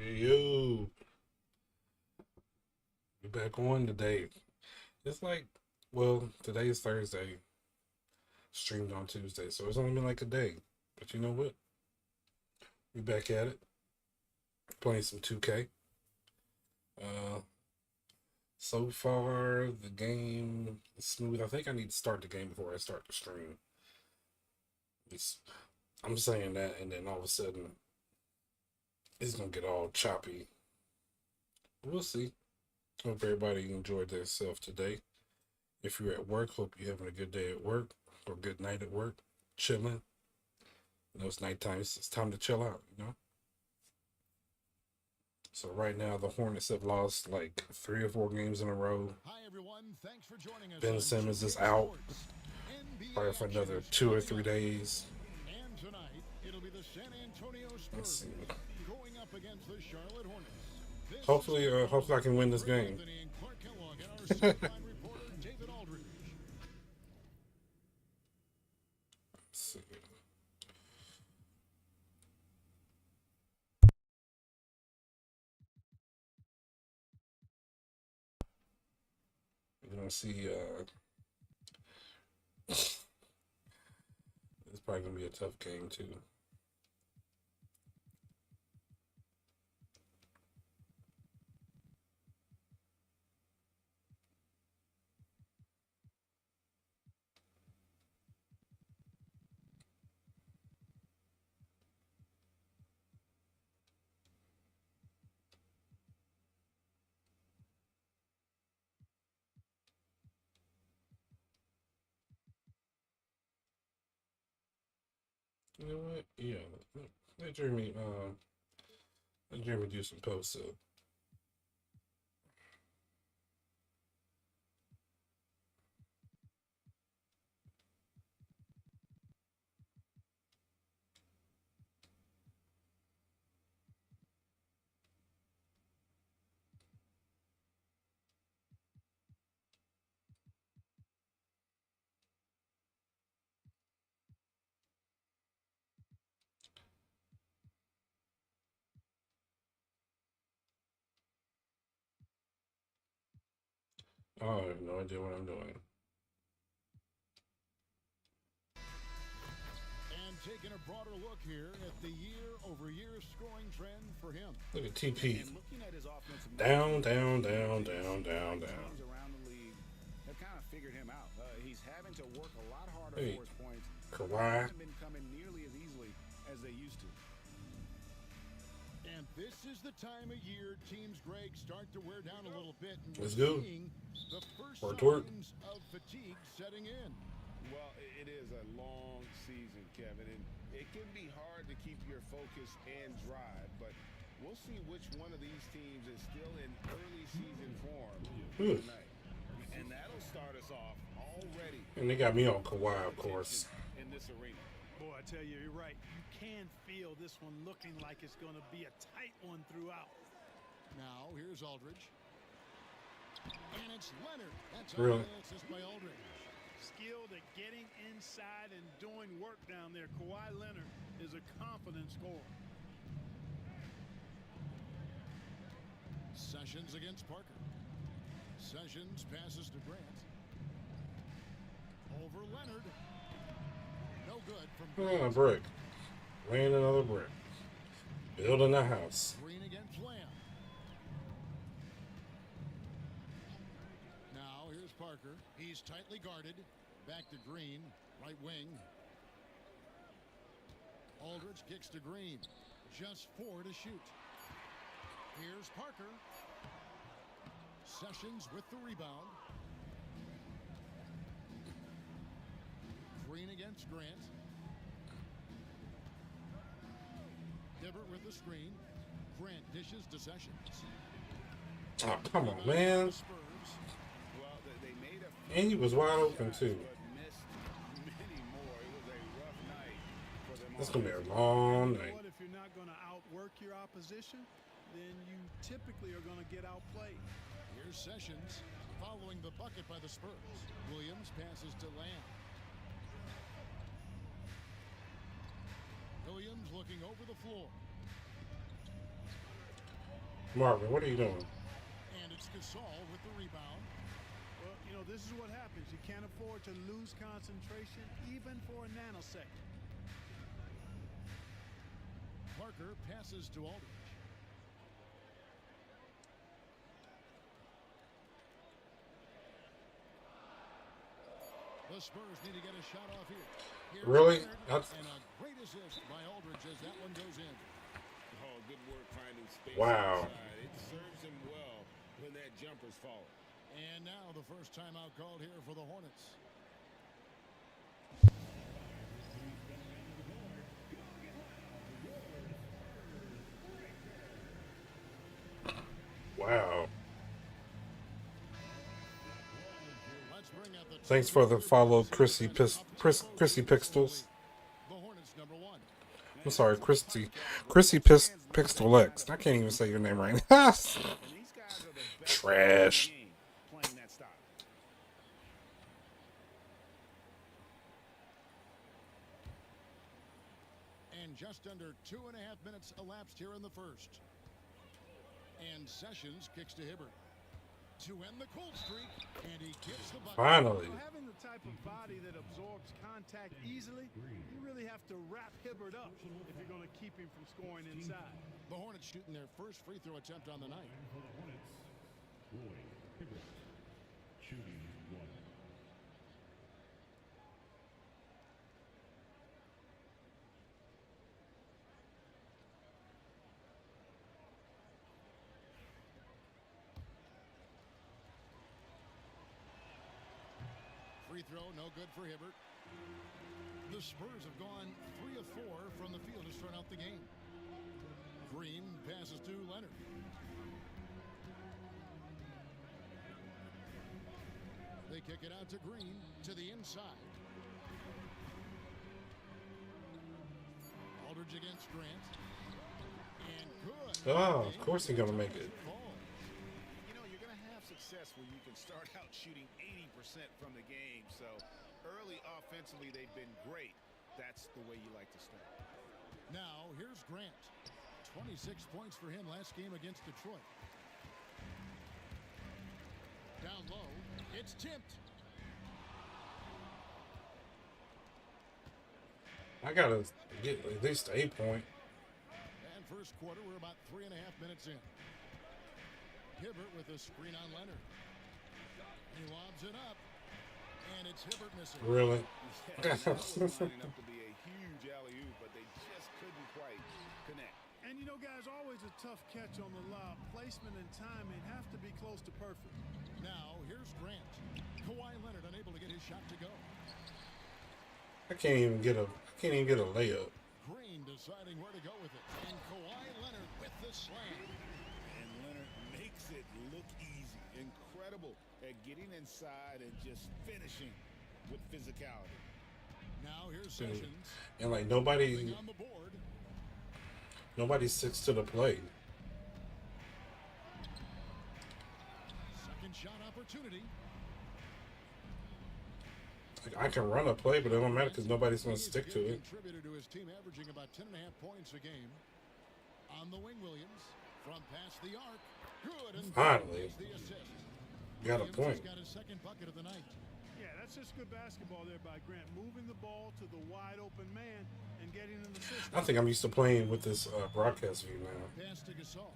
Yo, we back on today. It's like, well, today is Thursday, streamed on Tuesday, so it's only been like a day. But you know what? We back at it, playing some 2K. Uh, so far the game is smooth. I think I need to start the game before I start the stream. It's, I'm saying that, and then all of a sudden it's gonna get all choppy. We'll see. Hope everybody enjoyed themselves today. If you're at work, hope you're having a good day at work or a good night at work, chilling. You know, it's nighttime. It's time to chill out, you know? So right now, the Hornets have lost like 3 or 4 games in a row. Hi everyone, thanks for joining us Ben on Simmons is 2K out Sports. probably NBA for action another is 2 or 3 days. and tonight it'll be the San Antonio Let's Spurs see. going up against the Charlotte Hornets. This Hopefully I can win this Greg game. Anthony and Clark Kellogg and our sideline reporter David Aldridge. Let's see. You're gonna see. It's probably gonna be a tough game too. You know what? Yeah. Let Jeremy. Let Jeremy do some posts up. Oh, I have no idea what I'm doing. And taking a broader look here at the year-over-year scoring trend for him. Look at TP. And looking at his offensive Down, numbers, down, down, down, down, down. teams around the league have kind of figured him out. He's having to work a lot harder Hey, for his points. Kawhi. Haven't been coming nearly as easily as they used to. And this is the time of year teams, Greg, start to wear down a little bit. And Let's we're go. seeing the first Work, work. signs of fatigue setting in. Well, it is a long season, Kevin, and it can be hard to keep your focus and drive, but we'll see which one of these teams is still in early season form Ooh. tonight. And that'll start us off already And they got me on Kawhi, of course. in this arena. Boy, I tell you, you're right. You can feel this one looking like it's going to be a tight one throughout. Now, here's Aldridge. And it's Leonard. That's Really? assist by Aldridge. Skilled at getting inside and doing work down there. Kawhi Leonard is a confident scorer. Sessions against Parker. Sessions passes to Grant. Over Leonard. No good from Oh, Grant. brick. Laying another brick. Building a house. Green against Lamb. Now here's Parker. He's tightly guarded. Back to Green. Right wing. Aldridge kicks to Green. Just 4 to shoot. Here's Parker. Sessions with the rebound. Green against Grant. Hibbert with the screen. Grant dishes to Sessions. Oh, come on, man. Spurs. Well, they made a few And he was wide open, shots, too. but missed many more. It was a rough night for them. That's going to be a offensively. long You know night. what? If you're not going to outwork your opposition, then you typically are going to get outplayed. Here's Sessions following the bucket by the Spurs. Williams passes to Lamb. Williams looking over the floor. Marvin, what are you doing? And it's Gasol with the rebound. Well, you know, this is what happens. You can't afford to lose concentration even for a nanosecond. Parker passes to Aldridge. The Spurs need to get a shot off here. Here's Really? Leonard, and a great assist by Aldridge as that one goes in. Oh, good work finding space Wow. outside. It serves him well when that jumper's falling. And now the first timeout called here for the Hornets. Wow. Let's bring out the Thanks for the follow, Chrissy Pixels. The Hornets number 1. I'm sorry, Chrissy Pixel X. I can't even say your name right now. And these guys are the best Trash. in the game playing that style. And just under 2.5 minutes elapsed here in the first. And Sessions kicks to Hibbert to end the cold streak, and he gets the bucket. Finally. So having the type of body that absorbs contact easily, you really have to wrap Hibbert up if you're going to keep him from scoring inside. The Hornets shooting their first free throw attempt on the night. For the Hornets, Roy Hibbert, shooting 1. Free throw, no good for Hibbert. The Spurs have gone 3 of 4 from the field to start out the game. Green passes to Leonard. They kick it out to Green to the inside. Aldridge against Grant. And good. Oh, of course he's gonna make it. You know, you're going to have success when you can start out shooting 80% from the game. So early offensively, they've been great. That's the way you like to start. Now, here's Grant. 26 points for him last game against Detroit. Down low, it's tipped. I gotta get at least 8 point. And first quarter, we're about 3.5 minutes in. Hibbert with a screen on Leonard. He lobs it up, and it's Hibbert missing. Really? Yeah, that was lining up to be a huge alley-oop, but they just couldn't quite connect. And you know, guys, always a tough catch on the lob. Placement and timing have to be close to perfect. Now, here's Grant. Kawhi Leonard unable to get his shot to go. I can't even get a layup. Green deciding where to go with it. And Kawhi Leonard with the slam. And Leonard makes it look easy. Incredible at getting inside and just finishing with physicality. Now here's Sessions. And like Moving on the board. nobody sticks to the play. Second shot opportunity. Like, I can run a play, but it don't matter because nobody's gonna He is a stick good to it. Contributor to his team, averaging about 10.5 points a game. On the wing, Williams from past the arc. Good. And Finally. the assist. Got a Williams point. has got his second bucket of the night. Yeah, that's just good basketball there by Grant. Moving the ball to the wide open man and getting in the system. I think I'm used to playing with this broadcast view now. Pass to Gasol.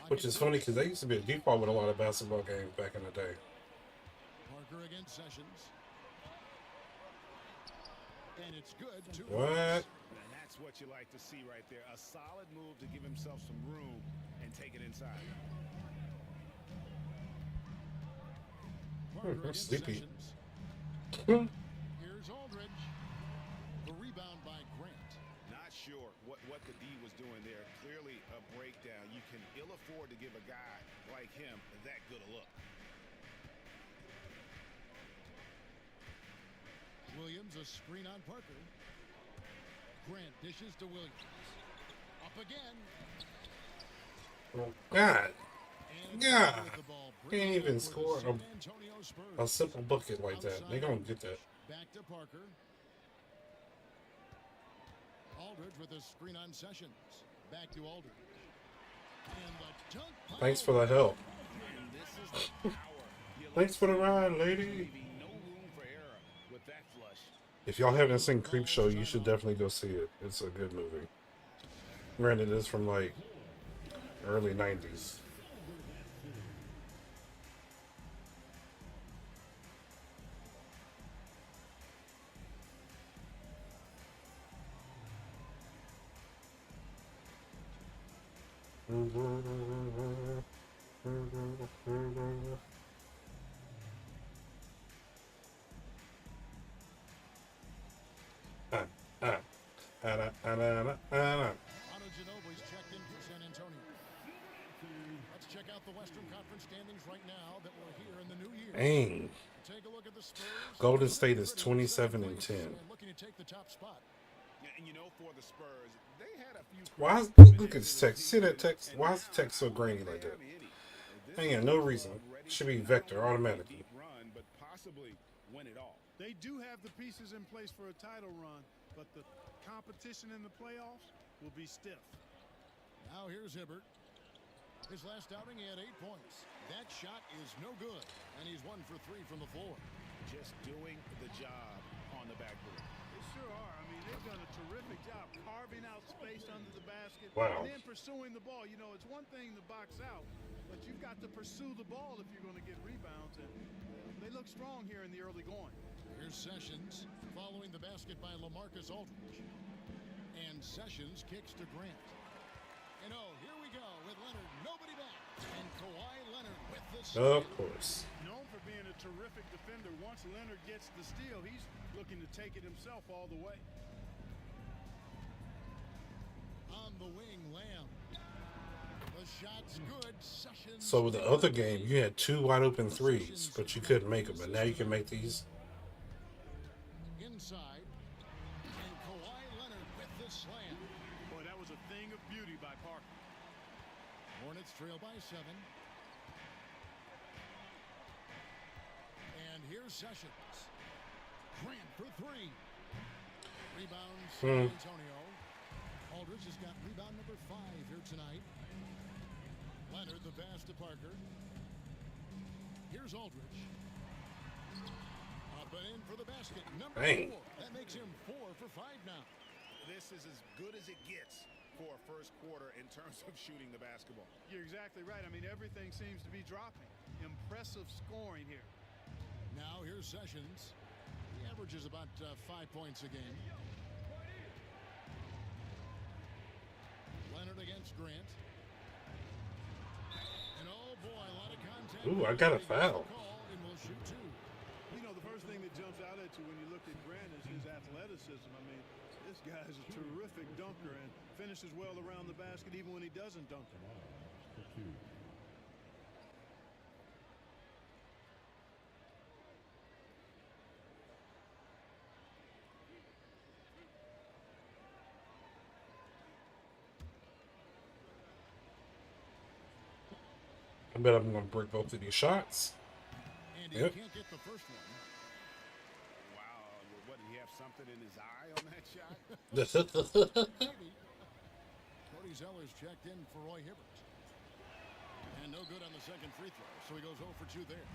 Which is funny because they used to be a default with a lot of basketball games back in the day. Parker against Sessions. And it's good. What? And that's what you like to see right there. A solid move to give himself some room and take it inside. Parker I'm against sleepy. Sessions. Here's Aldridge. The rebound by Grant. Not sure what the D was doing there. Clearly a breakdown. You can ill afford to give a guy like him that good a look. Williams, a screen on Parker. Grant dishes to Williams. Up again. Oh, God. And Yeah. with the ball, Can't bringing even it up for the score San Antonio Spurs. a simple bucket like that. They Outside gonna get that. Back to Parker. Aldridge with a screen on Sessions. Back to Aldridge. And the dunk. Thanks for the help. And this is the power. You Thanks for the ride, lady. leaving no room for error with that flush. If y'all haven't seen Creep Show, you should definitely go see it. It's a good movie. Granted, it's from like early 90s. Otto Ginobili's checked in for San Antonio. Let's check out the Western Conference standings right now that we're here in the new year. Dang. Take a look at the Spurs. Golden State is 27 and 10. Looking to take the top spot. And you know, for the Spurs, they had a few. Why is, look at this text. See that text? Why is the text so grainy like that? Ain't got no reason. Should be vector automatically. Run, but possibly win it all. They do have the pieces in place for a title run, but the competition in the playoffs will be stiff. Now here's Hibbert. His last outing, he had 8 points. That shot is no good, and he's 1 for 3 from the floor. Just doing the job on the backboard. They sure are. I mean, they've done a terrific job carving out space under the basket Wow. and then pursuing the ball. You know, it's one thing to box out, but you've got to pursue the ball if you're going to get rebounds, and they look strong here in the early going. Here's Sessions following the basket by LaMarcus Aldridge. And Sessions kicks to Grant. And oh, here we go with Leonard. Nobody back. And Kawhi Leonard with the steal. Of course. Known for being a terrific defender. Once Leonard gets the steal, he's looking to take it himself all the way. On the wing, Lamb. The shot's good. Sessions. So with the other game, you had 2 wide open threes, but you couldn't make them. But now you can make these. Inside. And Kawhi Leonard with the slam. Boy, that was a thing of beauty by Parker. Hornets trail by 7. And here's Sessions. Grant for 3. Rebounds San Antonio. Aldridge has got rebound number 5 here tonight. Leonard the pass to Parker. Here's Aldridge. Up and in for the basket. Number 4. That makes him 4 for 5 now. This is as good as it gets for a first quarter in terms of shooting the basketball. You're exactly right. I mean, everything seems to be dropping. Impressive scoring here. Now here's Sessions. He averages about 5 points a game. Leonard against Grant. And oh boy, a lot of contact. Ooh, I got a foul. And we'll shoot 2. You know, the first thing that jumps out at you when you look at Grant is his athleticism. I mean, this guy is a terrific dunker and finishes well around the basket even when he doesn't dunk it. For 2. I bet I'm going to break both of these shots. And he Yep. can't get the first one. Wow, what, did he have something in his eye on that shot? Maybe. Cody Zeller's checked in for Roy Hibbert. And no good on the second free throw, so he goes 0 for 2 there.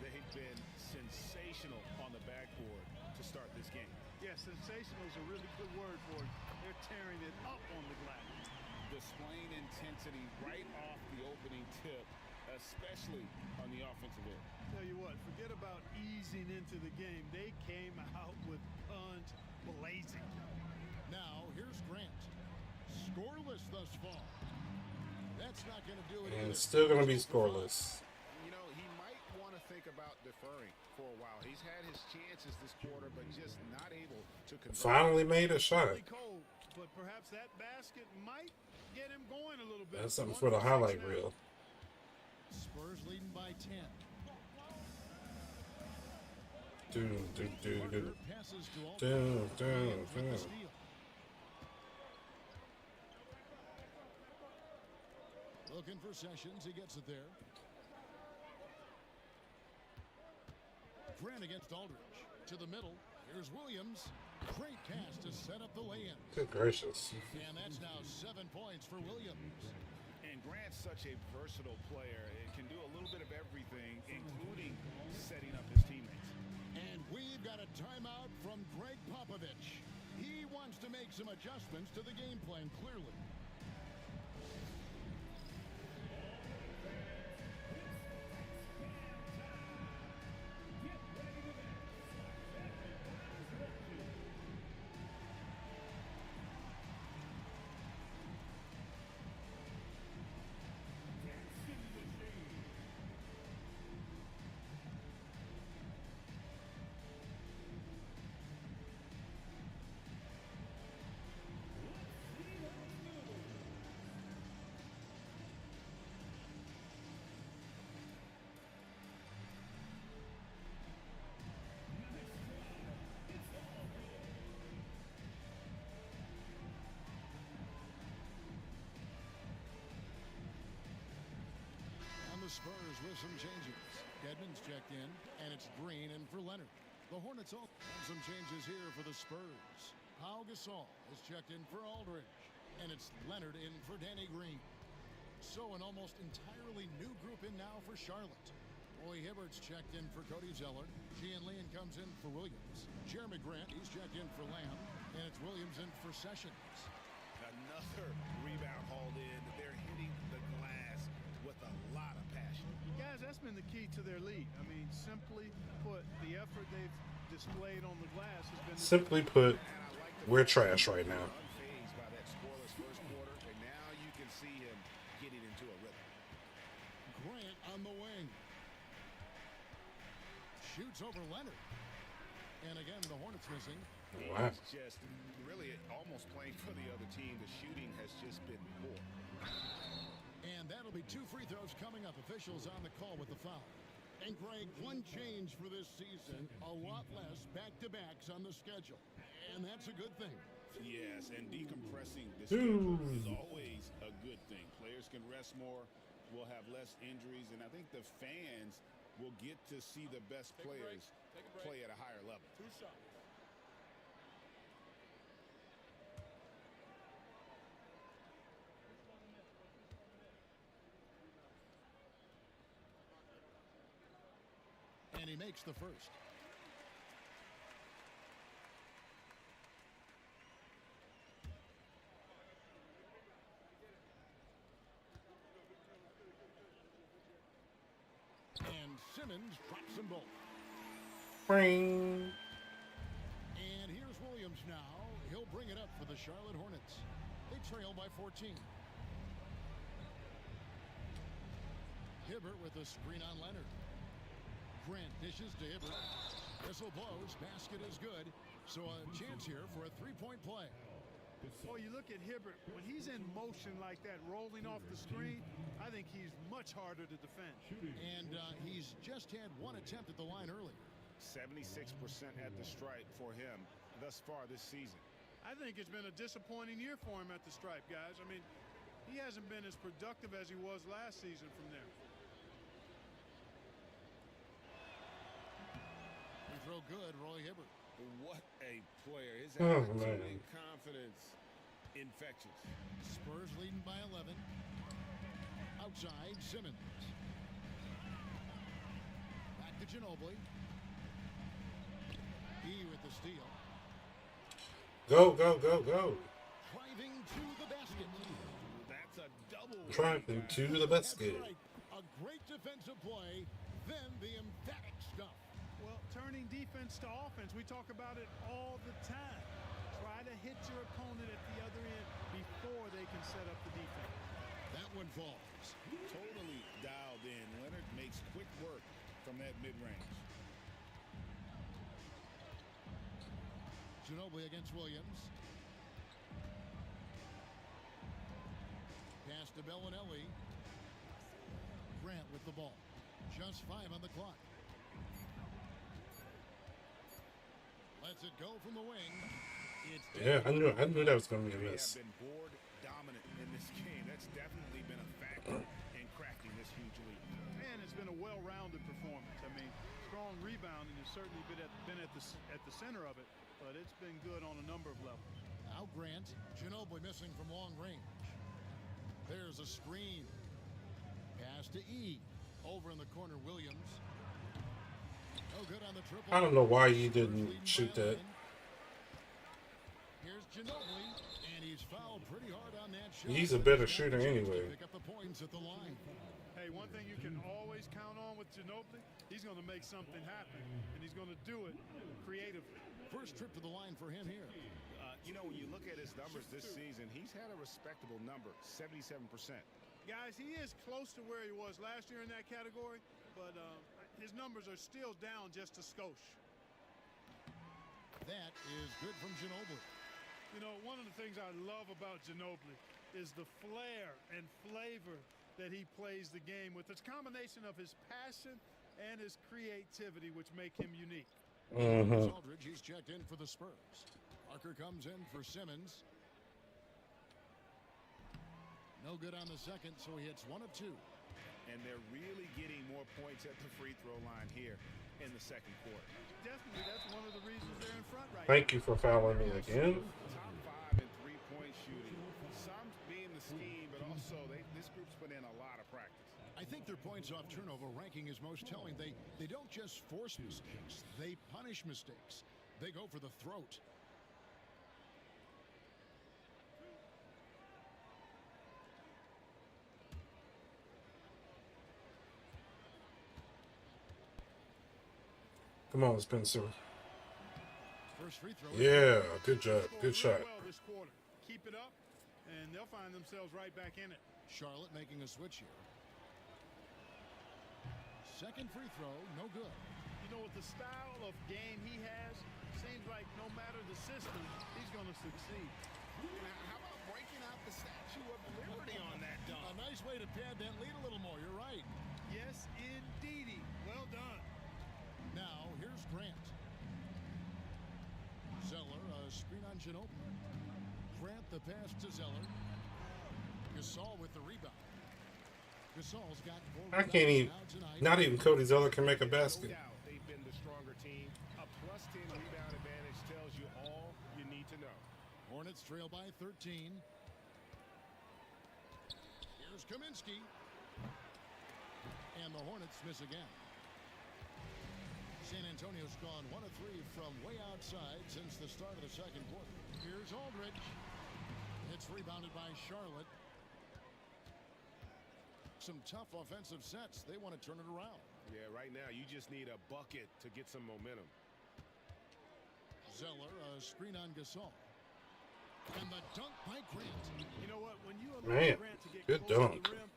They've been sensational on the backboard to start this game. Yeah, sensational is a really good word for it. They're tearing it up on the glass. Displaying intensity right off the opening tip, especially on the offensive end. Tell you what, forget about easing into the game. They came out with guns blazing. Now, here's Grant. Scoreless thus far. That's not going to do it. And either. it's still going to be scoreless. You know, he might want to think about deferring for a while. He's had his chances this quarter, but just not able to convert. Finally made a shot. Really cold, but perhaps that basket might get him going a little bit. That's something for the highlight reel. Spurs leading by 10. Passes to Aldridge. With the steal. Looking for Sessions. He gets it there. Grant against Aldridge. To the middle. Here's Williams. Great pass to set up the lay-in. Good gracious. And that's now 7 points for Williams. And Grant's such a versatile player. It can do a little bit of everything, including setting up his teammates. And we've got a timeout from Greg Popovich. He wants to make some adjustments to the game plan, clearly. Spurs with some changes. Dedmon's checked in, and it's Green in for Leonard. The Hornets also have some changes here for the Spurs. Pau Gasol is checked in for Aldridge, and it's Leonard in for Danny Green. So an almost entirely new group in now for Charlotte. Roy Hibbert's checked in for Cody Zeller. Gian Leon comes in for Williams. Jeremy Grant, he's checked in for Lamb, and it's Williams in for Sessions. Another rebound hauled in. They're hitting the glass with a lot of passion. Guys, that's been the key to their lead. I mean, simply put, the effort they've displayed on the glass has been... Simply put, we're trash right now. Unfazed by that scoreless first quarter, and now you can see him getting into a rhythm. Grant on the wing. Shoots over Leonard. And again, the Hornets missing. Wow. He's just really almost playing for the other team. The shooting has just been poor. And that'll be 2 free throws coming up. Officials on the call with the foul. And Greg, one change for this season, a lot less back-to-backs on the schedule. And that's a good thing. Yes, and decompressing the schedule is always a good thing. Players can rest more, we'll have less injuries, and I think the fans will get to see the best players play at a higher level. 2 shots. And he makes the first. And Simmons drops them both. Ring. And here's Williams now. He'll bring it up for the Charlotte Hornets. They trail by 14. Hibbert with a screen on Leonard. Grant dishes to Hibbert. Whistle blows. Basket is good. So a chance here for a three-point play. Oh, you look at Hibbert. When he's in motion like that, rolling off the screen, I think he's much harder to defend. And he's just had one attempt at the line earlier. 76% at the stripe for him thus far this season. I think it's been a disappointing year for him at the stripe, guys. I mean, he hasn't been as productive as he was last season from there. Throw good, Roy Hibbert. What a player. His Oh, attitude man. and confidence infectious. Spurs leading by 11. Outside, Simmons. Back to Ginobili. He with the steal. Go, go, go, go. Driving to the basket. That's a double. Driving to the basket. That's right. A great defensive play, then the emphatic stuff. Well, turning defense to offense, we talk about it all the time. Try to hit your opponent at the other end before they can set up the defense. That one falls. Totally dialed in. Leonard makes quick work from that mid-range. Ginobili against Williams. Pass to Bellinelli. Grant with the ball. Just 5 on the clock. Lets it go from the wing. It's Yeah, I knew that was going to be a They miss. have been board dominant in this game. That's definitely been a factor in cracking this huge lead. Man, it's been been a well-rounded performance. I mean, strong rebounding has certainly been at the center of it, but it's been good on a number of levels. Now Grant, Ginobili missing from long range. There's a screen. Pass to E. Over in the corner, Williams. No good on the triple. I don't know why you didn't shoot that. Here's Ginobili, and he's fouled pretty hard on that shot. He's a better shooter anyway. Pick up the points at the line. Hey, one thing you can always count on with Ginobili, he's going to make something happen, and he's going to do it creatively. First trip to the line for him here. You know, when you look at his numbers this season, he's had a respectable number, 77%. Guys, he is close to where he was last year in that category, but his numbers are still down just a skosh. That is good from Ginobili. You know, one of the things I love about Ginobili is the flair and flavor that he plays the game with. It's a combination of his passion and his creativity which make him unique. Aldridge, he's checked in for the Spurs. Parker comes in for Simmons. No good on the second, so he hits 1 of 2. And they're really getting more points at the free throw line here in the second quarter. Definitely, that's one of the reasons they're in front right Thank you for fouling me again. Top 5 in three-point shooting. Some being the scheme, but also this group's put in a lot of practice. I think their points off turnover ranking is most telling. They don't just force mistakes. They punish mistakes. They go for the throat. Come on, Spencer. First free throw. Yeah, good job. Good shot. well this quarter. Keep it up, and they'll find themselves right back in it. Charlotte making a switch here. Second free throw, no good. You know, with the style of game he has, seems like no matter the system, he's going to succeed. Now, how about breaking out the Statue of Liberty on that dunk? A nice way to pad that lead a little more. You're right. Yes, indeedy. Well done. Now, here's Grant. Zeller, a screen on Ginobili. Grant the pass to Zeller. Gasol with the rebound. Gasol's got 4 I can't even. Not even Cody Zeller can make a basket. No doubt they've been the stronger team. A plus 10 rebound advantage tells you all you need to know. Hornets trail by 13. Here's Kaminsky. And the Hornets miss again. San Antonio's gone 1 of 3 from way outside since the start of the second quarter. Here's Aldridge. It's rebounded by Charlotte. Some tough offensive sets. They want to turn it around. Yeah, right now you just need a bucket to get some momentum. Zeller, a screen on Gasol. And the dunk by Grant. You know what? When you allow Man, Grant to get good close dunk. to the rim,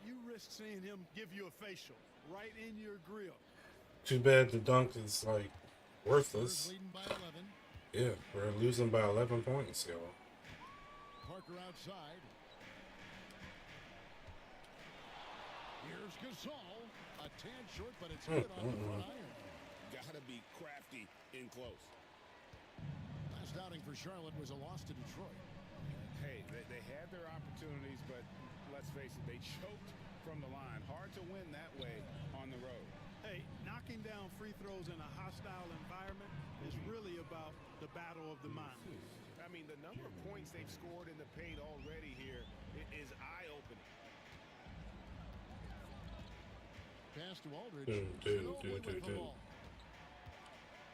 you risk seeing him give you a facial right in your grill. Too bad the dunk is like Spurs worthless. leading by 11. Yeah, we're losing by 11 points, y'all. Parker outside. Here's Gasol. A tad short, but it's good on the front iron. Gotta be crafty in close. Last outing for Charlotte was a loss to Detroit. Hey, they had their opportunities, but let's face it, they choked from the line. Hard to win that way on the road. Hey, knocking down free throws in a hostile environment is really about the battle of the mind. I mean, the number of points they've scored in the paint already here is eye-opening. Pass to Aldridge. Do.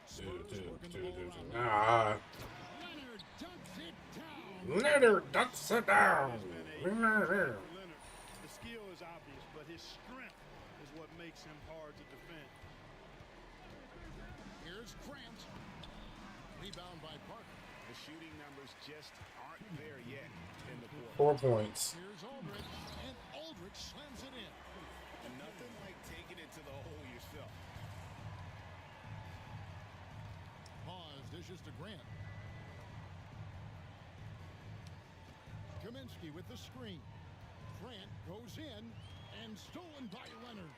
Spurs working the ball around. Nah. Leonard dunks it down. Leonard ducks it down. Leonard, the skill is obvious, but his strength is what makes him hard to defend. Here's Grant. Rebound by Parker. The shooting numbers just aren't there yet in the quarter. 4 points. Here's Aldridge. And Aldridge slams it in. And nothing like taking it to the hole yourself. Pause, dishes to Grant. Kaminsky with the screen. Grant goes in and stolen by Leonard.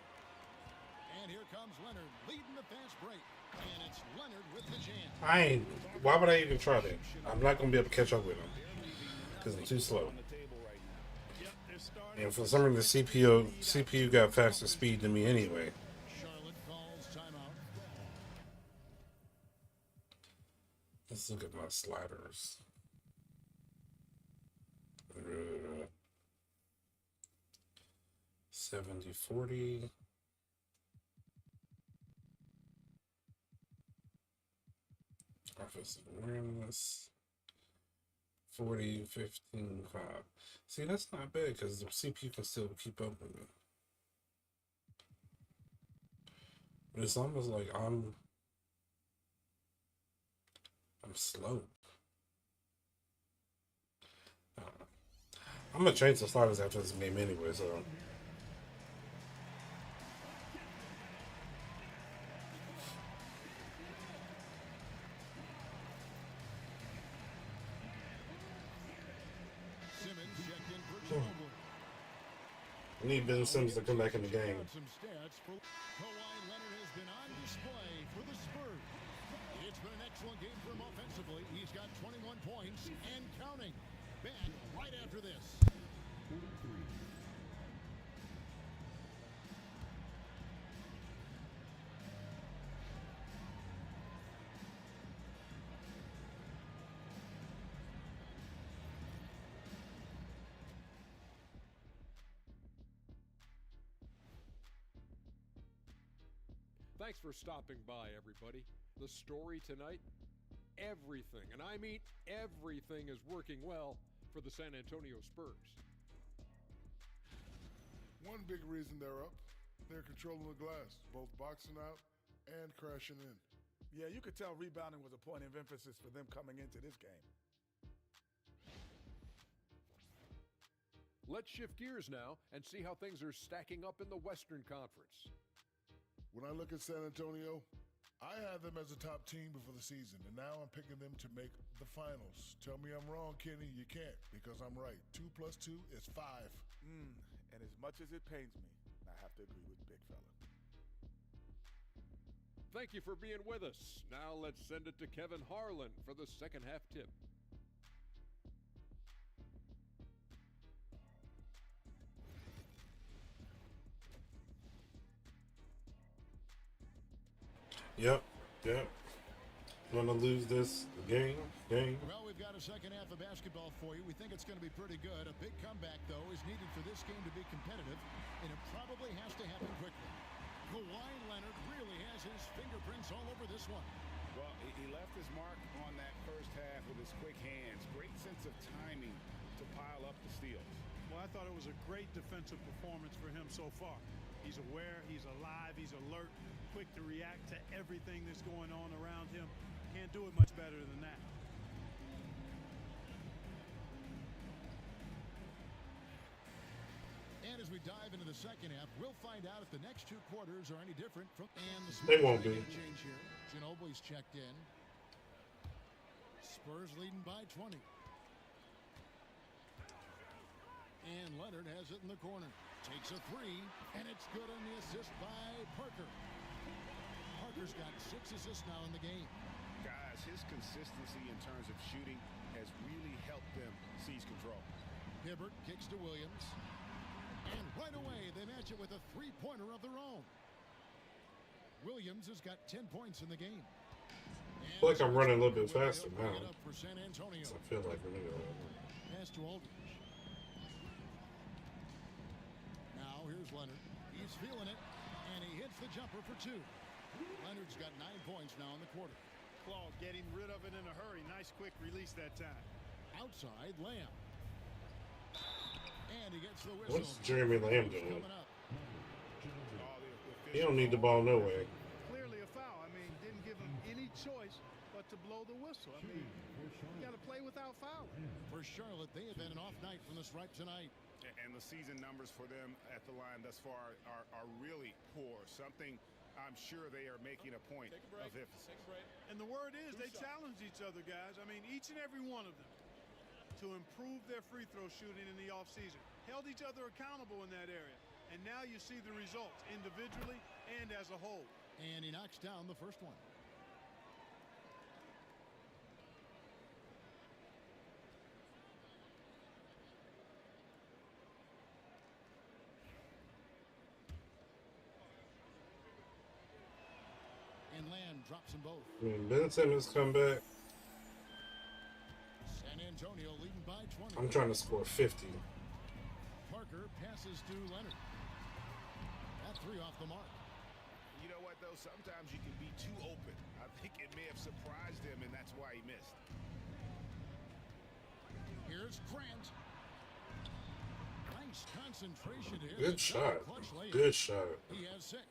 And here comes Leonard leading the fast break. And it's Leonard with the jam. Why would I even try that? I'm not going to be able to catch up with him. Because I'm too slow. On the table right now. Yep, they're starting And for some reason, the CPU got faster speed than me anyway. Charlotte calls timeout. Let's look at my sliders. 70-40. Offensive awareness. 40-15-5. See, that's not bad because the CPU can still keep up with it. But it's almost like I'm slow. I'm gonna change the sliders after this game anyway, so. Simmons checked in for Ginobili. I need Ben Simmons to come back in the game. Some stats for Kawhi Leonard has been on display for the Spurs. It's been an excellent game for him offensively. He's got 21 points and counting. Back right after this. Thanks for stopping by, everybody. The story tonight, everything, and I mean everything, is working well for the San Antonio Spurs. One big reason they're up, they're controlling the glass, both boxing out and crashing in. Yeah, you could tell rebounding was a point of emphasis for them coming into this game. Let's shift gears now and see how things are stacking up in the Western Conference. When I look at San Antonio, I had them as a top team before the season, and now I'm picking them to make the finals. Tell me I'm wrong, Kenny. You can't, because I'm right. 2 + 2 is 5. And as much as it pains me, I have to agree with Big Fella. Thank you for being with us. Now let's send it to Kevin Harlan for the second half tip. Yep. Gonna lose this game. Well, we've got a second half of basketball for you. We think it's going to be pretty good. A big comeback, though, is needed for this game to be competitive, and it probably has to happen quickly. Kawhi Leonard really has his fingerprints all over this one. Well, he left his mark on that first half with his quick hands. Great sense of timing to pile up the steals. Well, I thought it was a great defensive performance for him so far. He's aware, he's alive, he's alert, quick to react to everything that's going on around him. Can't do it much better than that. And as we dive into the second half, we'll find out if the next 2 quarters are any different from. And the They won't be. Change here. Ginobili's checked in. Spurs leading by 20. And Leonard has it in the corner. Takes a 3, and it's good on the assist by Parker. Parker's got 6 assists now in the game. Guys, his consistency in terms of shooting has really helped them seize control. Hibbert kicks to Williams. And right away, they match it with a 3-pointer of their own. Williams has got 10 points in the game. I feel like I'm running a little bit faster now. For San Antonio. I feel like we're gonna. Pass to Aldridge. Now here's Leonard. He's feeling it, and he hits the jumper for 2. Leonard's got 9 points now in the quarter. Claw getting rid of it in a hurry. Nice quick release that time. Outside, Lamb. And he gets the whistle. What's Jeremy Lamb doing? Coming up. He don't need the ball no way. Clearly a foul. I mean, didn't give him any choice but to blow the whistle. I mean, you got to play without fouling. For Charlotte, they have had an off night from the stripe tonight. And the season numbers for them at the line thus far are really poor. Something I'm sure they are making a point of emphasis. And the word is they challenge each other, guys. I mean, each and every one of them to improve their free throw shooting in the offseason. Held each other accountable in that area. And now you see the results individually and as a whole. And he knocks down the first one. drops them both. I mean, Ben Simmons come back. San Antonio leading by 20. I'm trying to score 50. Parker passes to Leonard. That three off the mark. You know what, though? Sometimes you can be too open. I think it may have surprised him, and that's why he missed. Here's Grant. Nice concentration here. Good shot. Good shot. He has 6.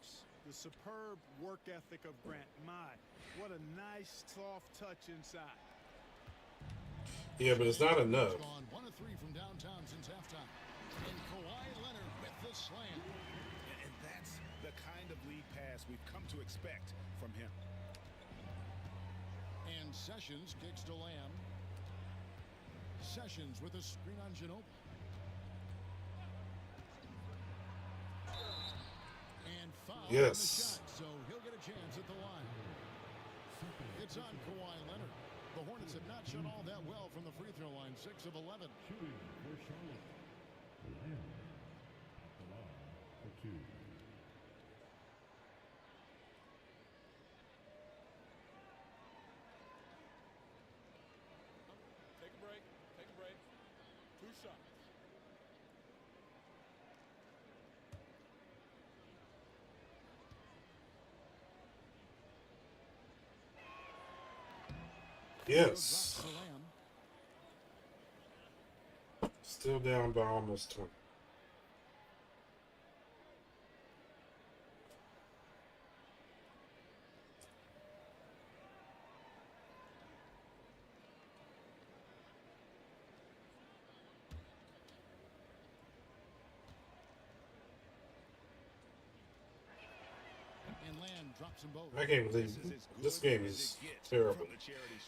The superb work ethic of Grant. My, what a nice, soft touch inside. Yeah, but it's not enough. Gone 1 of 3 from downtown since halftime. And Kawhi Leonard with the slam. And that's the kind of lead pass we've come to expect from him. And Sessions kicks to Lamb. Sessions with a screen on Ginobili. And foul on the Yes. shot, so he'll get a chance at the line. It's on Kawhi Leonard. The Hornets have not shot all that well from the free throw line. 6 of 11. Shooting for Charlotte. Lamb at the line for 2. Take a break. Take a break. 2 shots. Yes. Drops to Lamb. Still down by almost 20. And Lamb drops them both. I can't believe this game is terrible.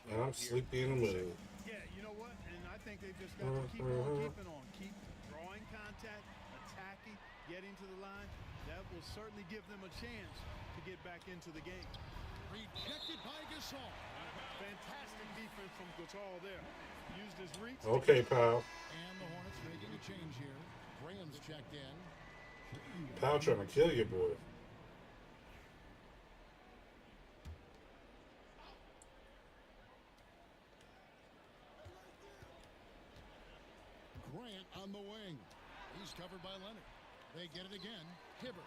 And I'm sleepy in the middle. Yeah, you know what? And I think they've just got to keep on keeping on. Keep drawing contact, attacking, getting to the line. That will certainly give them a chance to get back into the game. Rejected by Gasol. Fantastic defense from Gasol there. Used his reach. Okay, pal. And the Hornets making a change here. Graham's checked in. Pal trying to kill your boy. Grant on the wing. He's covered by Leonard. They get it again. Hibbert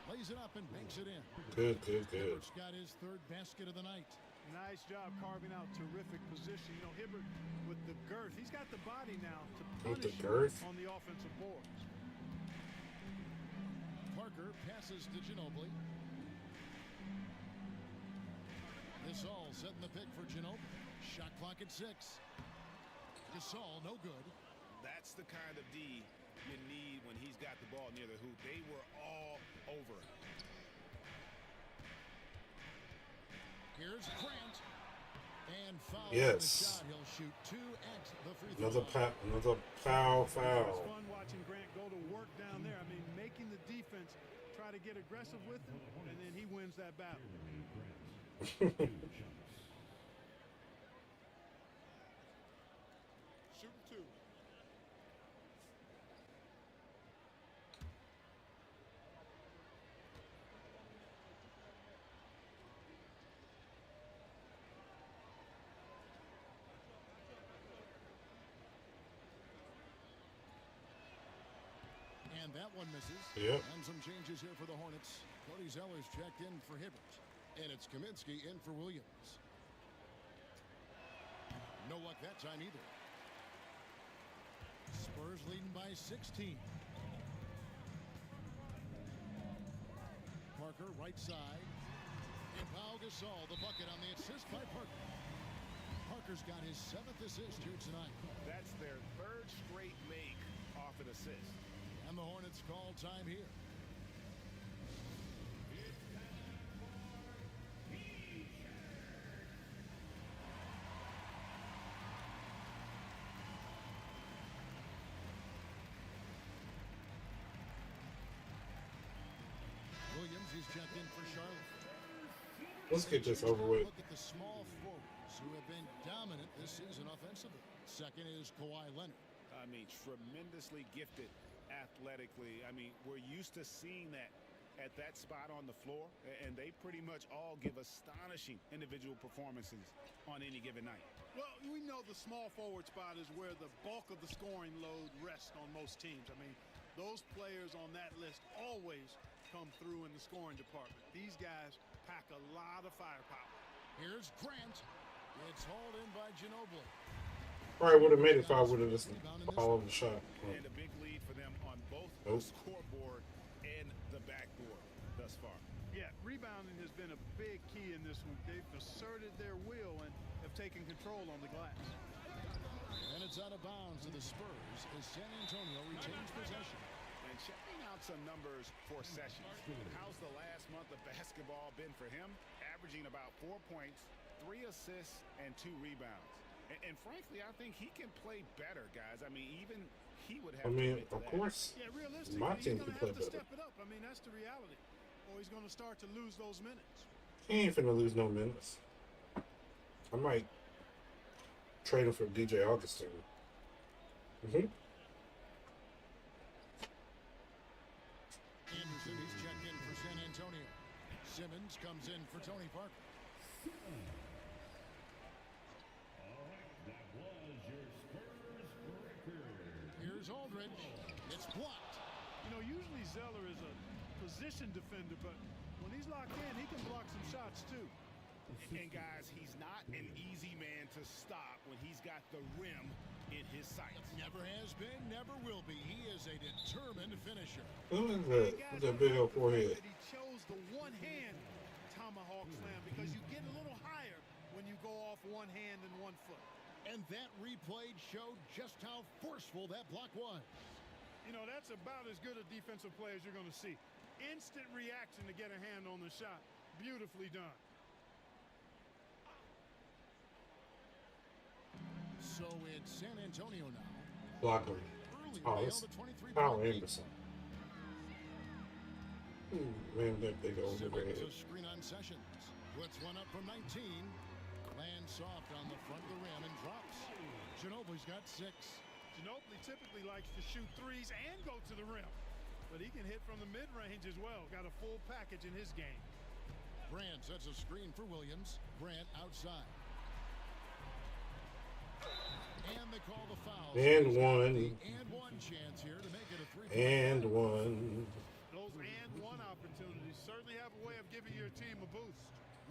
lays it up and banks it in. Good, good, good. Hibbert's got his 3rd basket of the night. Nice job carving out terrific position. You know, Hibbert with the girth. He's got the body now to With the punish girth? on the offensive boards. Parker passes to Ginobili. Gasol setting the pick for Ginobili. Shot clock at 6. Gasol no good. That's the kind of D you need when he's got the ball near the hoop. They were all over him. Here's Grant. And foul on the Yes. shot. He'll shoot 2 at the free throw Another line. another foul, It's foul. fun watching Grant go to work down there. I mean, making the defense try to get aggressive with him, and then he wins that battle. Grant. 2 shots. Shooting 2. And that one misses. Yep. And some changes here for the Hornets. Cody Zeller's checked in for Hibbert. And it's Kaminsky in for Williams. No luck that time either. Spurs leading by 16. Parker right side. And Pau Gasol the bucket on the assist by Parker. Parker's got his 7th assist here tonight. That's their 3rd straight make off an assist. And the Hornets call time here. Williams is checked in for Charlotte. Let's get this over with. Look at the small forwards who have been dominant this season offensively. Second is Kawhi Leonard. I mean, tremendously gifted athletically. I mean, we're used to seeing that at that spot on the floor, and they pretty much all give astonishing individual performances on any given night. Well, we know the small forward spot is where the bulk of the scoring load rests on most teams. I mean, those players on that list always come through in the scoring department. These guys pack a lot of firepower. Here's Grant. It's hauled in by Ginobili. Probably would have made it if I would have just all over the shot. And a big lead for them on both the scoreboard and the backboard thus far. Yeah, rebounding has been a big key in this one. They've asserted their will and have taken control on the glass. And it's out of bounds to the Spurs as San Antonio retains possession. And checking out some numbers for Sessions. How's the last month of basketball been for him? Averaging about 4 points, 3 assists, and 2 rebounds. And frankly, I think he can play better, guys. I mean, even he would have to admit to of that. course, Yeah, realistically, my he's team going can to play have to better. step it up. I mean, that's the reality. Or he's going to start to lose those minutes. He ain't finna lose no minutes. I might trade him for DJ Augustine. Anderson, he's checked in for San Antonio. Simmons comes in for Tony Parker. All right, that was your Spurs breaker. Here's Aldridge. It's blocked. You know, usually Zeller is a position defender, but when he's locked in, he can block some shots too. And guys, he's not an easy man to stop when he's got the rim in his sights. Never has been, never will be. He is a determined finisher. Who is that? Who's that big old forehead? He chose the one-hand tomahawk slam because you get a little higher when you go off one hand and 1 foot. And that replay showed just how forceful that block was. You know, that's about as good a defensive play as you're going to see. Instant reaction to get a hand on the shot. Beautifully done. So it's San Antonio now. Blocker. Early Oh, rail it's to 23 Kyle point lead. Anderson. Man, that big old Simmons head. a screen on Sessions. Puts one up from 19. Lands soft on the front of the rim and drops. Ginobili's got 6. Ginobili typically likes to shoot threes and go to the rim. But he can hit from the mid-range as well. Got a full package in his game. Grant sets a screen for Williams. Grant outside. And they call the foul. And one. And one chance here to make it a 3-point. And one. Those and one opportunities certainly have a way of giving your team a boost.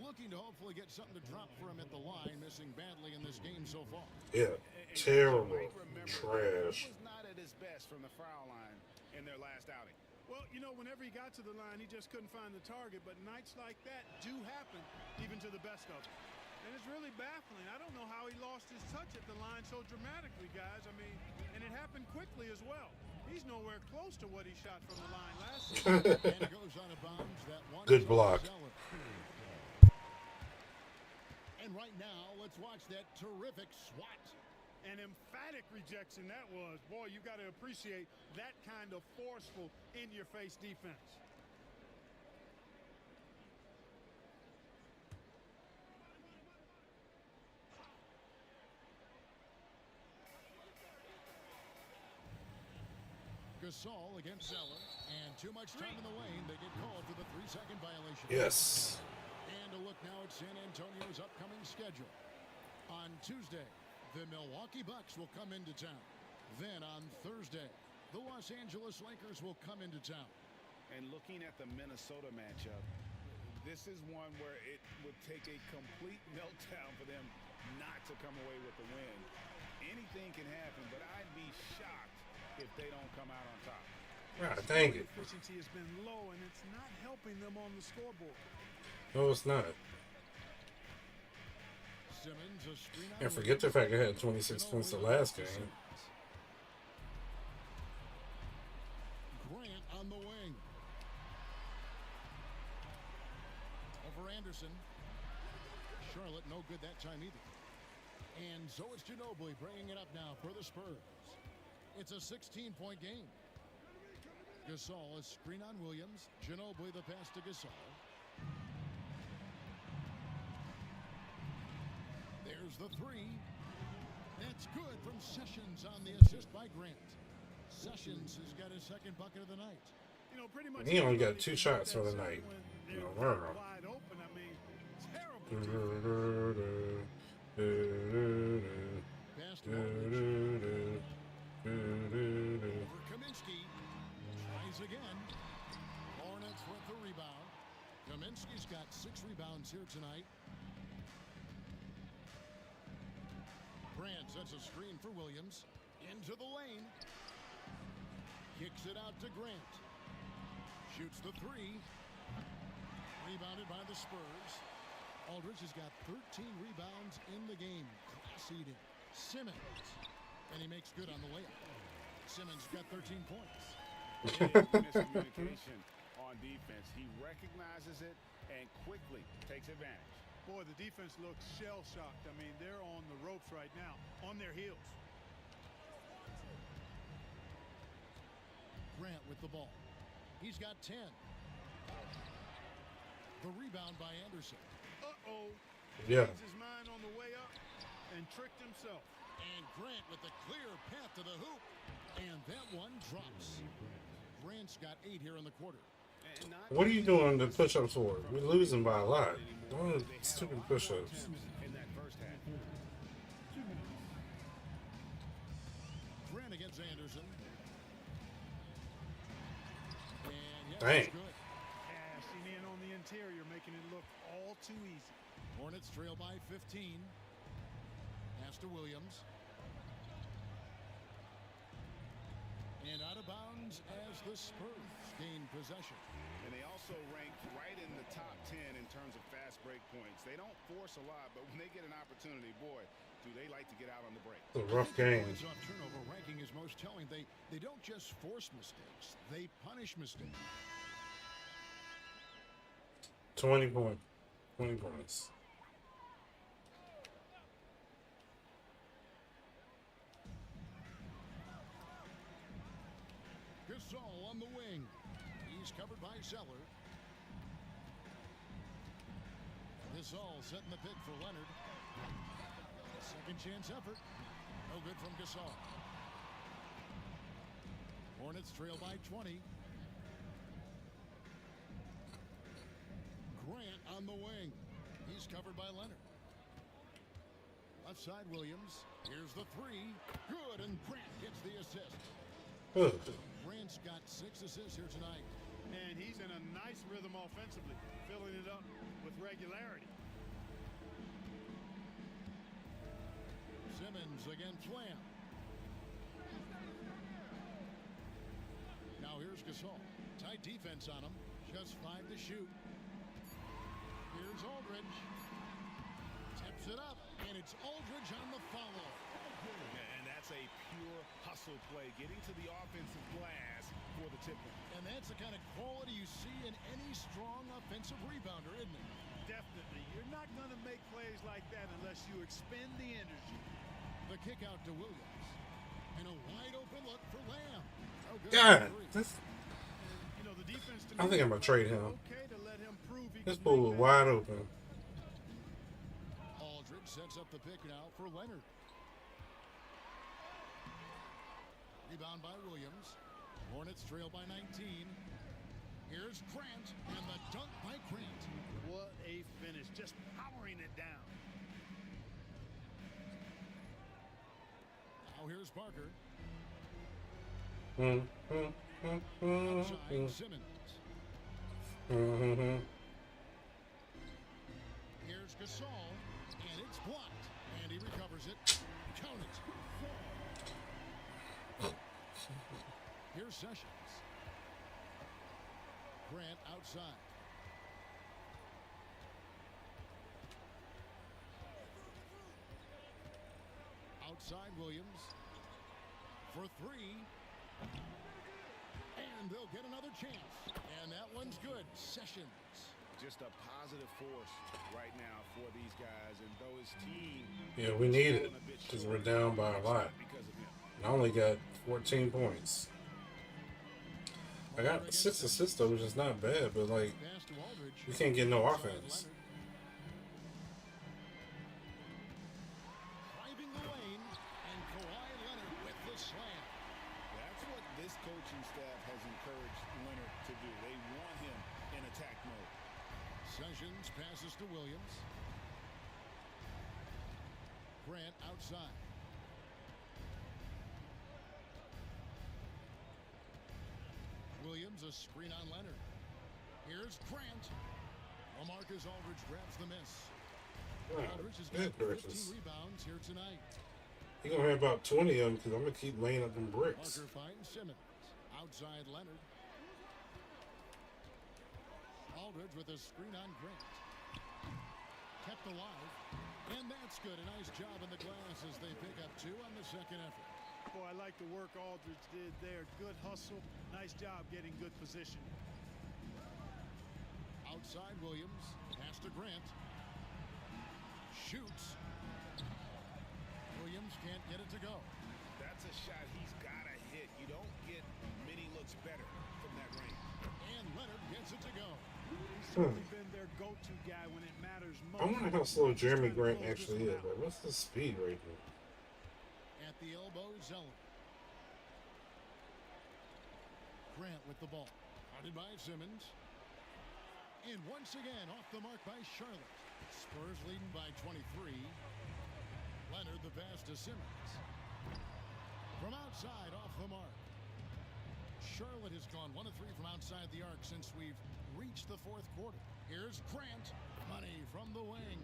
Looking to hopefully get something to drop for him at the line, missing badly in this game so far. Yeah, And terrible. you might remember, Trash. He was not at his best from the foul line in their last outing. Well, you know, whenever he got to the line, he just couldn't find the target. But nights like that do happen, even to the best of them. And it's really baffling. I don't know how he lost his touch at the line so dramatically, guys. I mean, and it happened quickly as well. He's nowhere close to what he shot from the line last season. And goes out of bounds. That one Good is block. Zeller. And right now, let's watch that terrific swat. An emphatic rejection that was. Boy, you've got to appreciate that kind of forceful, in-your-face defense. Gasol against Zeller. And too much time in the lane. They get called for the 3-second violation. Yes. And a look now at San Antonio's upcoming schedule. On Tuesday, the Milwaukee Bucks will come into town. Then on Thursday, the Los Angeles Lakers will come into town. And looking at the Minnesota matchup, this is one where it would take a complete meltdown for them not to come away with the win. Anything can happen, but I'd be shocked if they don't come out on top. God dang it. Efficiency has been low, and it's not helping them on the scoreboard. No, it's not. Simmons, a screen on And forget the fact I had 26 points the last game. Grant on the wing. Over Anderson. Charlotte no good that time either. And so it's Ginobili bringing it up now for the Spurs. It's a 16-point game. Gasol, a screen on Williams. Ginobili the pass to Gasol. There's the three. That's good from Sessions on the assist by Grant. Sessions has got his second bucket of the night. You know, pretty much He only got everybody 2 can shots make for that the shot night. when You know, they're wide open. I mean, terrible defense. Pass to Aldridge. Over Kaminsky. Tries again. Hornets with the rebound. Kaminsky's got 6 rebounds here tonight. Grant sets a screen for Williams. Into the lane. Kicks it out to Grant. Shoots the 3. Rebounded by the Spurs. Aldridge has got 13 rebounds in the game. Class-eating. Simmons. And he makes good on the layup. Simmons got 13 points. Miscommunication on defense. He recognizes it and quickly takes advantage. Boy, the defense looks shell-shocked. I mean, they're on the ropes right now, on their heels. Grant with the ball. He's got 10. The rebound by Anderson. Uh-oh. Yeah. Changed his mind on the way up and tricked himself. And Grant with the clear path to the hoop. And that one drops. Grant's got 8 here in the quarter. What are you doing the push-ups for? We're losing by a lot. Don't stupid push-ups. In that first half. Grant against Anderson. And yes, Dang. that's good. Cashing in on the interior, making it look all too easy. Hornets trail by 15. Pass to Williams. And out of bounds as the Spurs gain possession. And they also rank right in the top 10 in terms of fast break points. They don't force a lot, but when they get an opportunity, boy, do they like to get out on the break. It's a rough game. Points off turnover ranking is most telling. They don't just force mistakes, they punish mistakes. 20 points. Gasol on the wing. He's covered by Zeller. Gasol setting the pick for Leonard. Second chance effort. No good from Gasol. Hornets trail by 20. Grant on the wing. He's covered by Leonard. Left side Williams. Here's the 3. Good, and Grant gets the assist. Good. Grant's got 6 assists here tonight. And he's in a nice rhythm offensively, filling it up with regularity. Simmons against Lamb. Now here's Gasol. Tight defense on him. Just 5 to shoot. Here's Aldridge. Tips it up, and it's Aldridge on the follow. And that's a pure hustle play, getting to the offensive glass for the tip-in. And that's the kind of quality you see in any strong offensive rebounder, isn't it? Definitely. You're not going to make plays like that unless you expend the energy. The kick out to Williams. And a wide open look for Lamb. Oh, good. God, Three. You know, the defense to I think I'm gonna trade him. okay to let him prove he This can bull make was that wide shot. open. Aldridge sets up the pick now for Leonard. Rebound by Williams. Hornets trail by 19. Here's Grant, and the dunk by Grant. What a finish, just powering it down. Now here's Parker. Mm-hmm. Outside Simmons. Here's Gasol, and it's blocked, and he recovers it. Count it. Here's Sessions. Grant outside. Outside Williams for 3. And they'll get another chance. And that one's good. Sessions. Just a positive force right now for these guys. And though his team... Yeah, we need it because we're down by a lot. because of him. I only got 14 points. I got 6 assists though, which is not bad, but like Pass to Aldridge. we can't get no offense. Driving the lane, and Kawhi Leonard with the slam. That's what this coaching staff has encouraged Leonard to do. They want him in attack mode. Sessions passes to Williams. Grant outside. Williams, a screen on Leonard. Here's Grant. LaMarcus Aldridge grabs the miss. Aldridge has got 15 rebounds here tonight. You're going to have about 20 of them because I'm going to keep laying up them bricks. Parker finds Simmons. Outside Leonard. Aldridge with a screen on Grant. Kept alive. And that's good. A nice job in the glass as they pick up 2 on the second effort. Boy, I like the work Aldridge did there. Good hustle. Nice job getting good position. Outside Williams. Pass to Grant. Shoots. Williams can't get it to go. That's a shot he's got to hit. You don't get many looks better from that range. And Leonard gets it to go. He's certainly been their go-to guy when it matters most. I wonder how slow Jeremy Grant actually is. Like, what's the speed right here? At the elbow, Zeller. Grant with the ball. Guarded by Simmons. And once again, off the mark by Charlotte. Spurs leading by 23. Leonard the pass to Simmons. From outside, off the mark. Charlotte has gone 1 of 3 from outside the arc since we've reached the 4th quarter. Here's Grant. Money from the wing.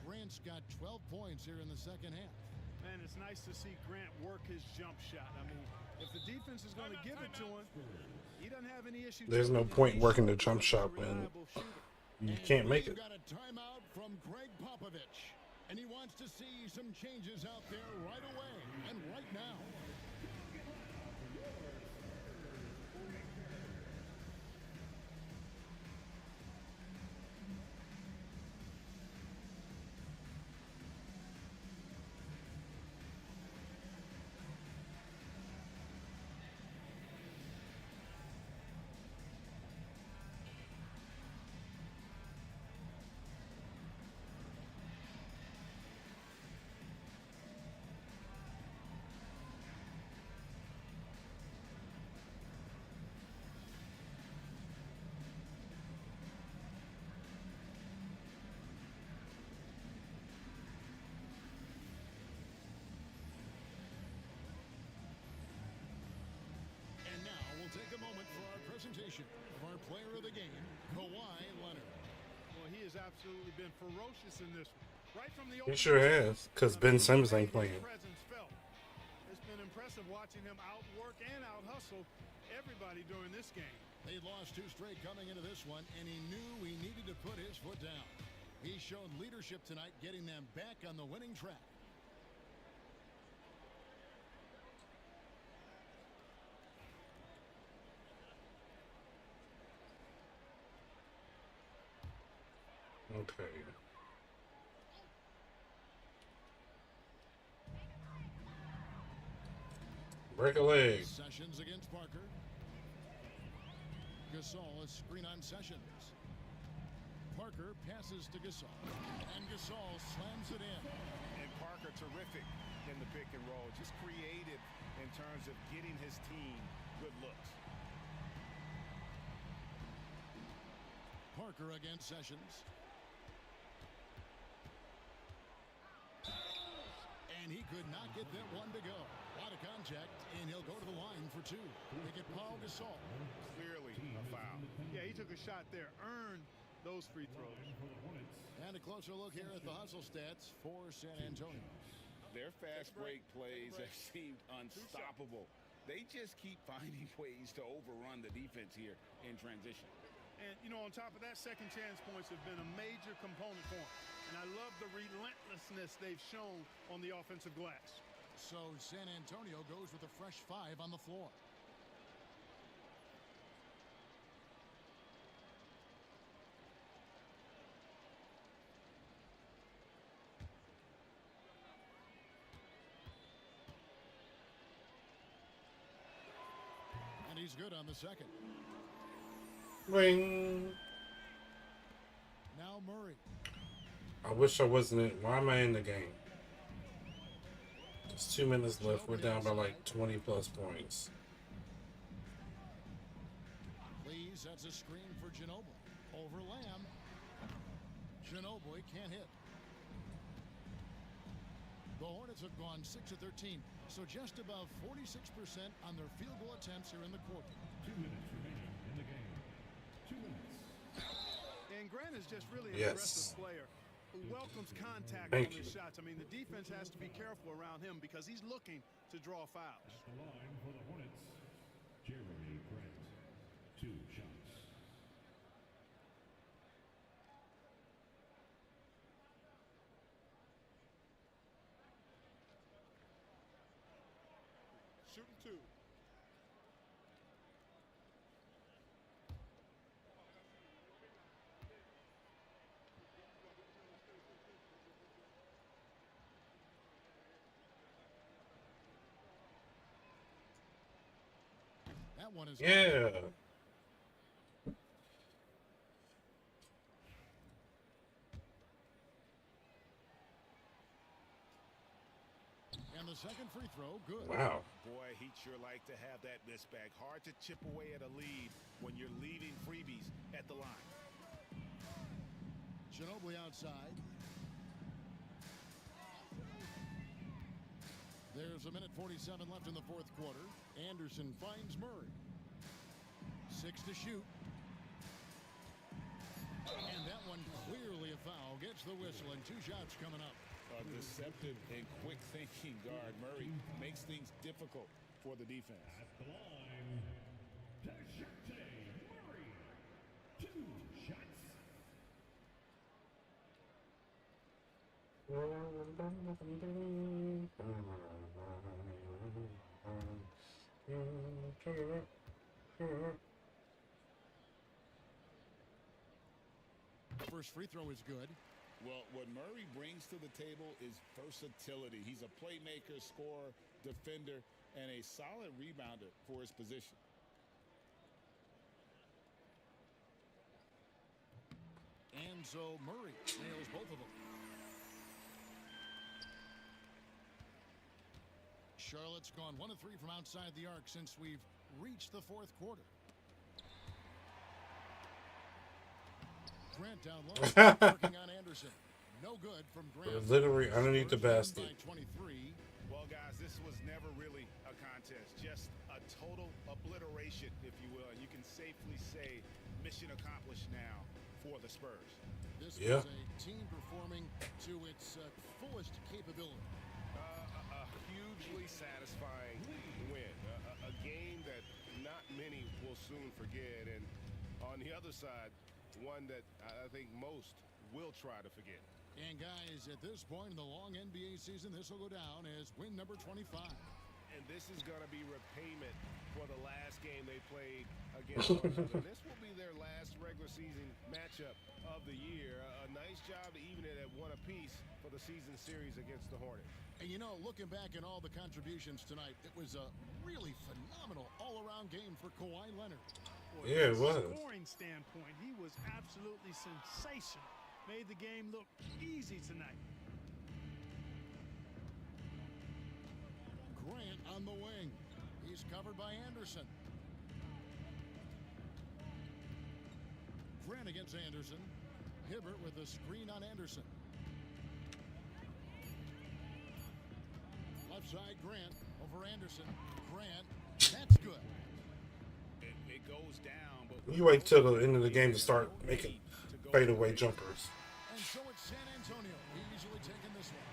Grant's got 12 points here in the second half. Man, it's nice to see Grant work his jump shot. I mean, if the defense is going to give it to him, he doesn't have any issue. There's no point working the jump shot when you can't make it. Got a timeout from Greg Popovich, and he wants to see some changes out there right away and right now. Take a moment for our presentation of our player of the game, Kawhi Leonard. Well, he has absolutely been ferocious in this one. Right from the He sure has, because Ben Simmons ain't playing. It's been impressive watching him outwork and out-hustle everybody during this game. They lost 2 straight coming into this one, and he knew he needed to put his foot down. He's shown leadership tonight, getting them back on the winning track. Okay. Break a leg. Sessions against Parker. Gasol, a screen on Sessions. Parker passes to Gasol. And Gasol slams it in. And Parker terrific in the pick and roll. Just creative in terms of getting his team good looks. Parker against Sessions. And he could not get that one to go. A lot of contact, and he'll go to the line for 2. They get Paul Gasol. Clearly a foul. Yeah, he took a shot there. Earned those free throws. And a closer look here at the hustle stats for San Antonio. Their fast break plays have seemed unstoppable. They just keep finding ways to overrun the defense here in transition. And, you know, on top of that, second chance points have been a major component for them. And I love the relentlessness they've shown on the offensive glass. So San Antonio goes with a fresh 5 on the floor. And he's good on the second. Ring. Now Murray. I wish I wasn't in. Why am I in the game? There's 2 minutes left. We're down by like 20 plus points. He sets a screen for Ginobili. Over Lamb. Ginobili can't hit. The Hornets have gone 6 of 13, so just above 46% on their field goal attempts here in the quarter. 2 minutes remaining in the game. 2 minutes. And Grant is just really an Yes. aggressive player who welcomes contact Thank on his you. shots. I mean, the defense has to be careful around him because he's looking to draw fouls. At the line for the Hornets, Jeremy Grant. 2 shots. Shooting 2. That one is Yeah. And the second free throw, good. Wow. Boy, he'd sure like to have that miss back. Hard to chip away at a lead when you're leaving freebies at the line. Ginobili outside. There's a minute 47 left in the fourth quarter. Anderson finds Murray. 6 to shoot. And that one clearly a foul. Gets the whistle and 2 shots coming up. A deceptive and quick-thinking guard. Murray makes things difficult for the defense. At the line, Dejounte Murray. 2 shots. First free throw is good. Well, what Murray brings to the table is versatility. He's a playmaker, scorer, defender, and a solid rebounder for his position. And so Murray nails both of them. Charlotte's gone 1 of 3 from outside the arc since we've reached the fourth quarter. Grant down low, working on Anderson. No good from Grant. Literally underneath the Spurs basket. by 23. Well, guys, this was never really a contest. Just a total obliteration, if you will. And you can safely say mission accomplished now for the Spurs. This Yeah. was a team performing to its fullest capability. A hugely satisfying win. A game that not many will soon forget. And on the other side, one that I think most will try to forget. And guys, at this point in the long NBA season, this will go down as win number 25. And this is going to be repayment for the last game they played against one another. This will be their last regular season matchup of the year. A nice job to even it at 1 apiece for the season series against the Hornets. And you know, looking back at all the contributions tonight, it was a really phenomenal all-around game for Kawhi Leonard. Yeah, it From a was. scoring standpoint, he was absolutely sensational. Made the game look easy tonight. Grant on the wing. He's covered by Anderson. Grant against Anderson. Hibbert with a screen on Anderson. Left side, Grant over Anderson. Grant, that's good. It goes down, but You wait till the end of the game to start making fadeaway jumpers. And so it's San Antonio easily taking this one.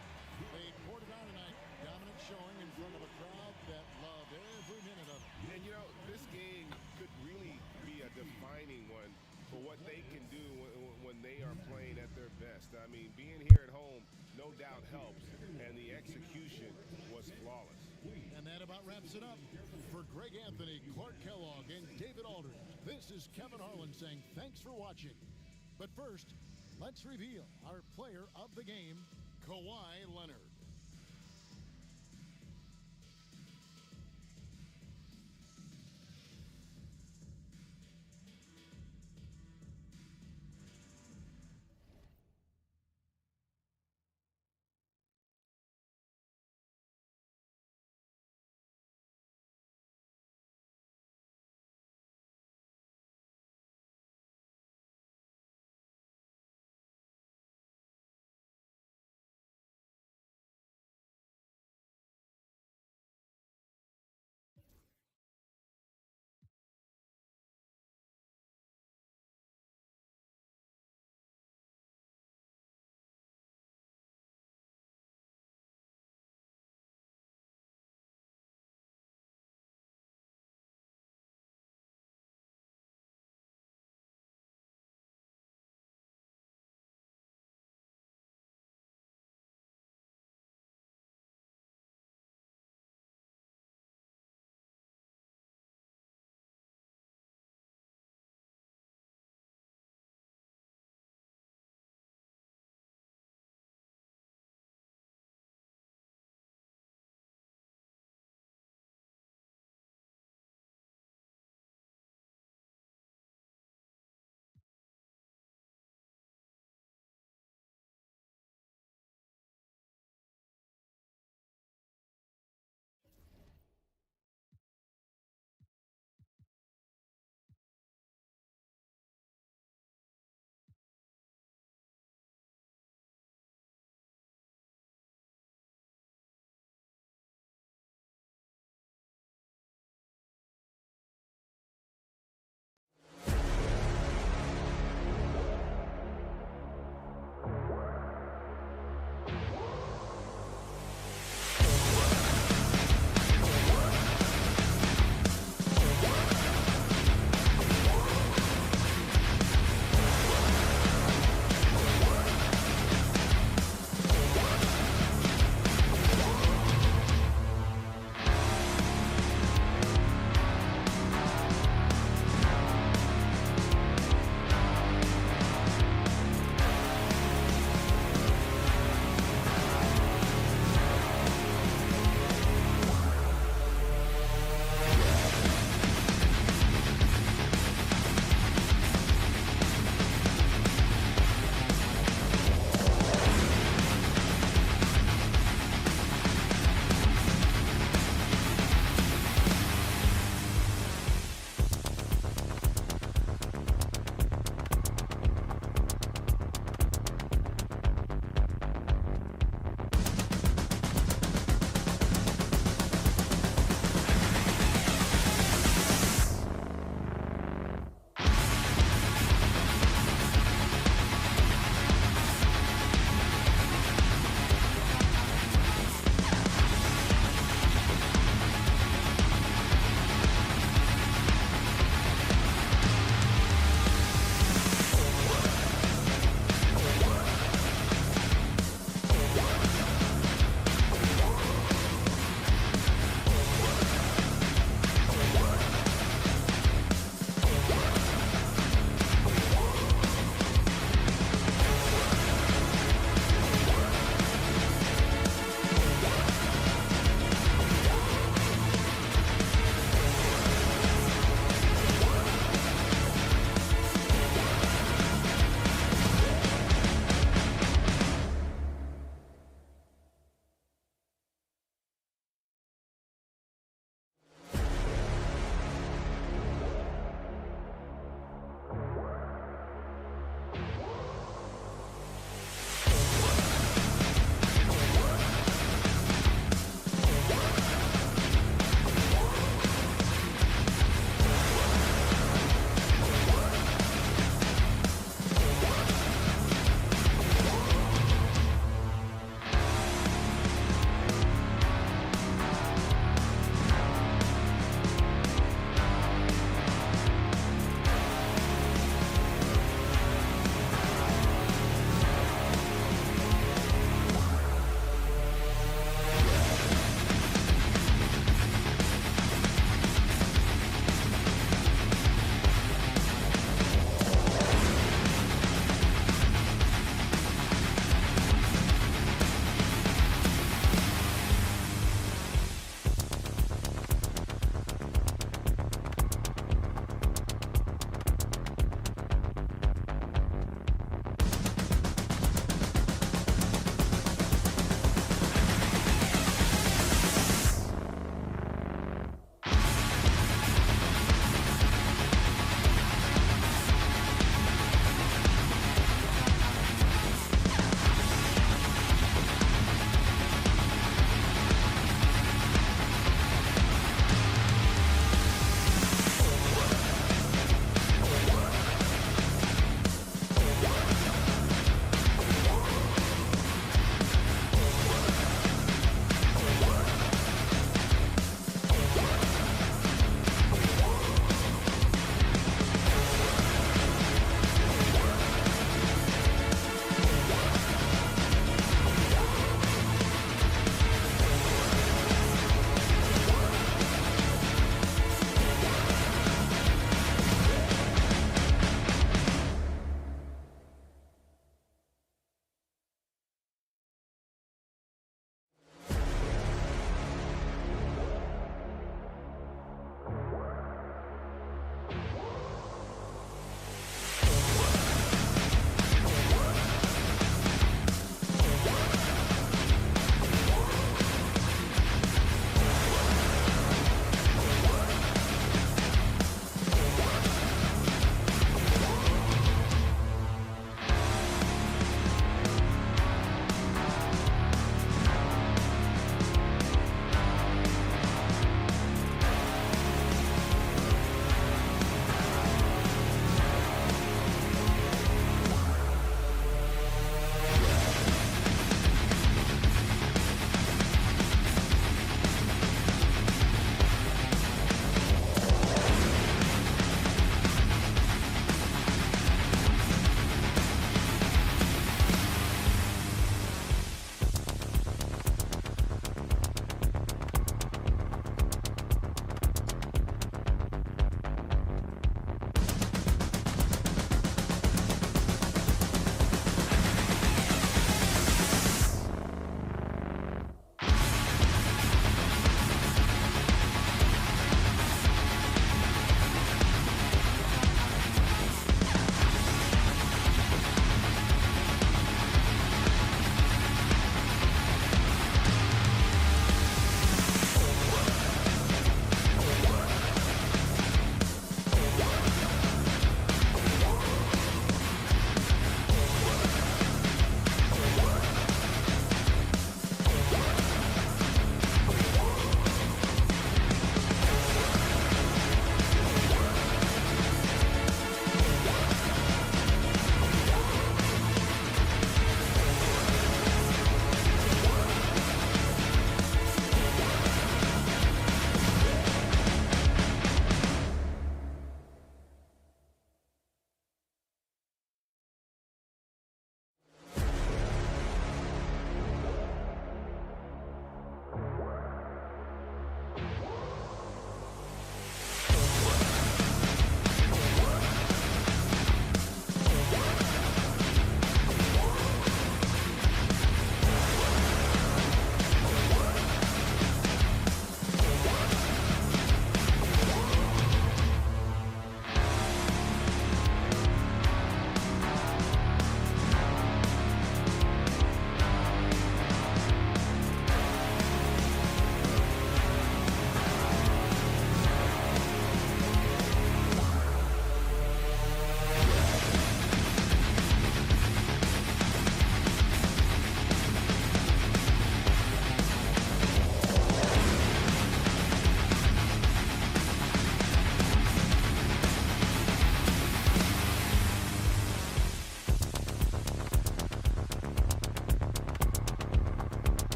They poured it out tonight. Dominant showing in front of a crowd that loved every minute of it. And, you know, this game could really be a defining one for what they can do when they are playing at their best. I mean, being here at home no doubt helps, and the execution was flawless. And that about wraps it up. For Greg Anthony, Clark Kellogg, and David Aldridge, this is Kevin Harlan saying thanks for watching. But first, let's reveal our player of the game, Kawhi Leonard.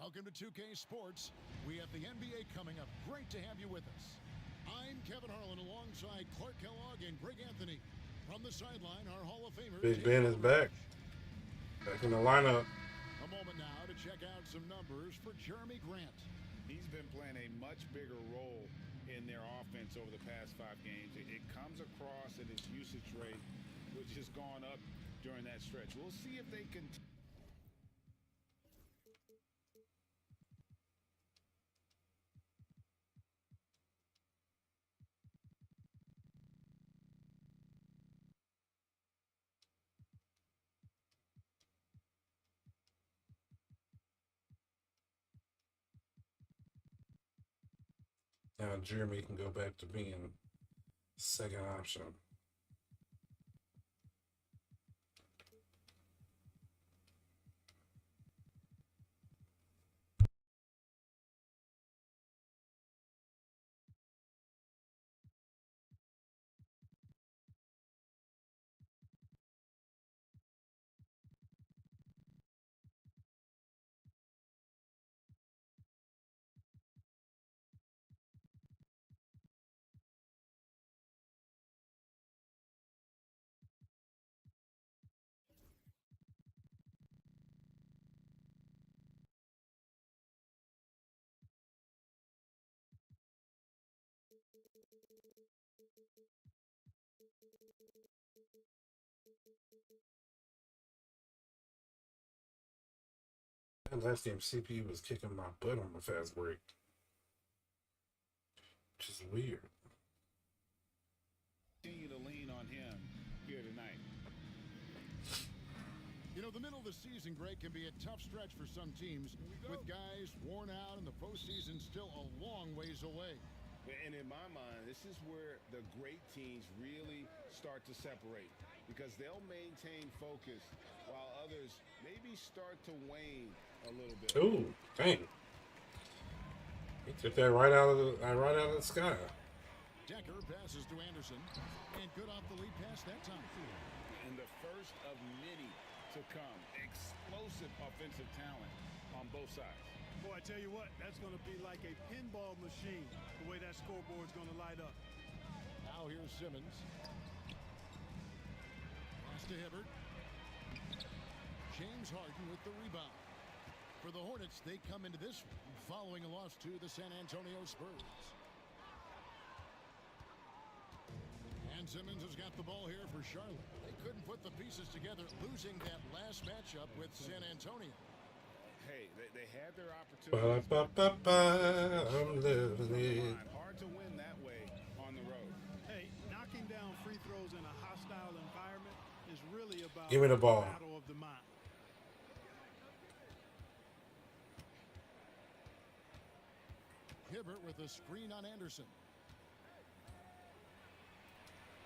Welcome to 2K Sports. We have the NBA coming up. Great to have you with us. I'm Kevin Harlan alongside Clark Kellogg and Greg Anthony. From the sideline, our Hall of Famers. Big Ben is back. Back in the lineup. A moment now to check out some numbers for Jeremy Grant. He's been playing a much bigger role in their offense over the past 5 games. It comes across in his usage rate, which has gone up during that stretch. We'll see if they can. Now Jeremy can go back to being second option. That last game, CP was kicking my butt on the fast break, which is weird. Continue to lean on him here tonight. You know, the middle of the season, Greg, can be a tough stretch for some teams with guys worn out and the postseason still a long ways away. And in my mind, this is where the great teams really start to separate because they'll maintain focus while others maybe start to wane a little bit. Ooh, dang. He took that right out of the sky. Decker passes to Anderson, and good off the lead pass that time. And the first of many to come. Explosive offensive talent on both sides. Boy, I tell you what, that's going to be like a pinball machine, the way that scoreboard's going to light up. Now here's Simmons. Pass to Hibbert. James Harden with the rebound. For the Hornets, they come into this one following a loss to the San Antonio Spurs. And Simmons has got the ball here for Charlotte. They couldn't put the pieces together, losing that last matchup with San Antonio. Hey, they had their opportunities. I'm living it. Hard to win that way on the road. Hey, knocking down free throws in a hostile environment is really about Give me the ball. battle of the mind. Hibbert with a screen on Anderson.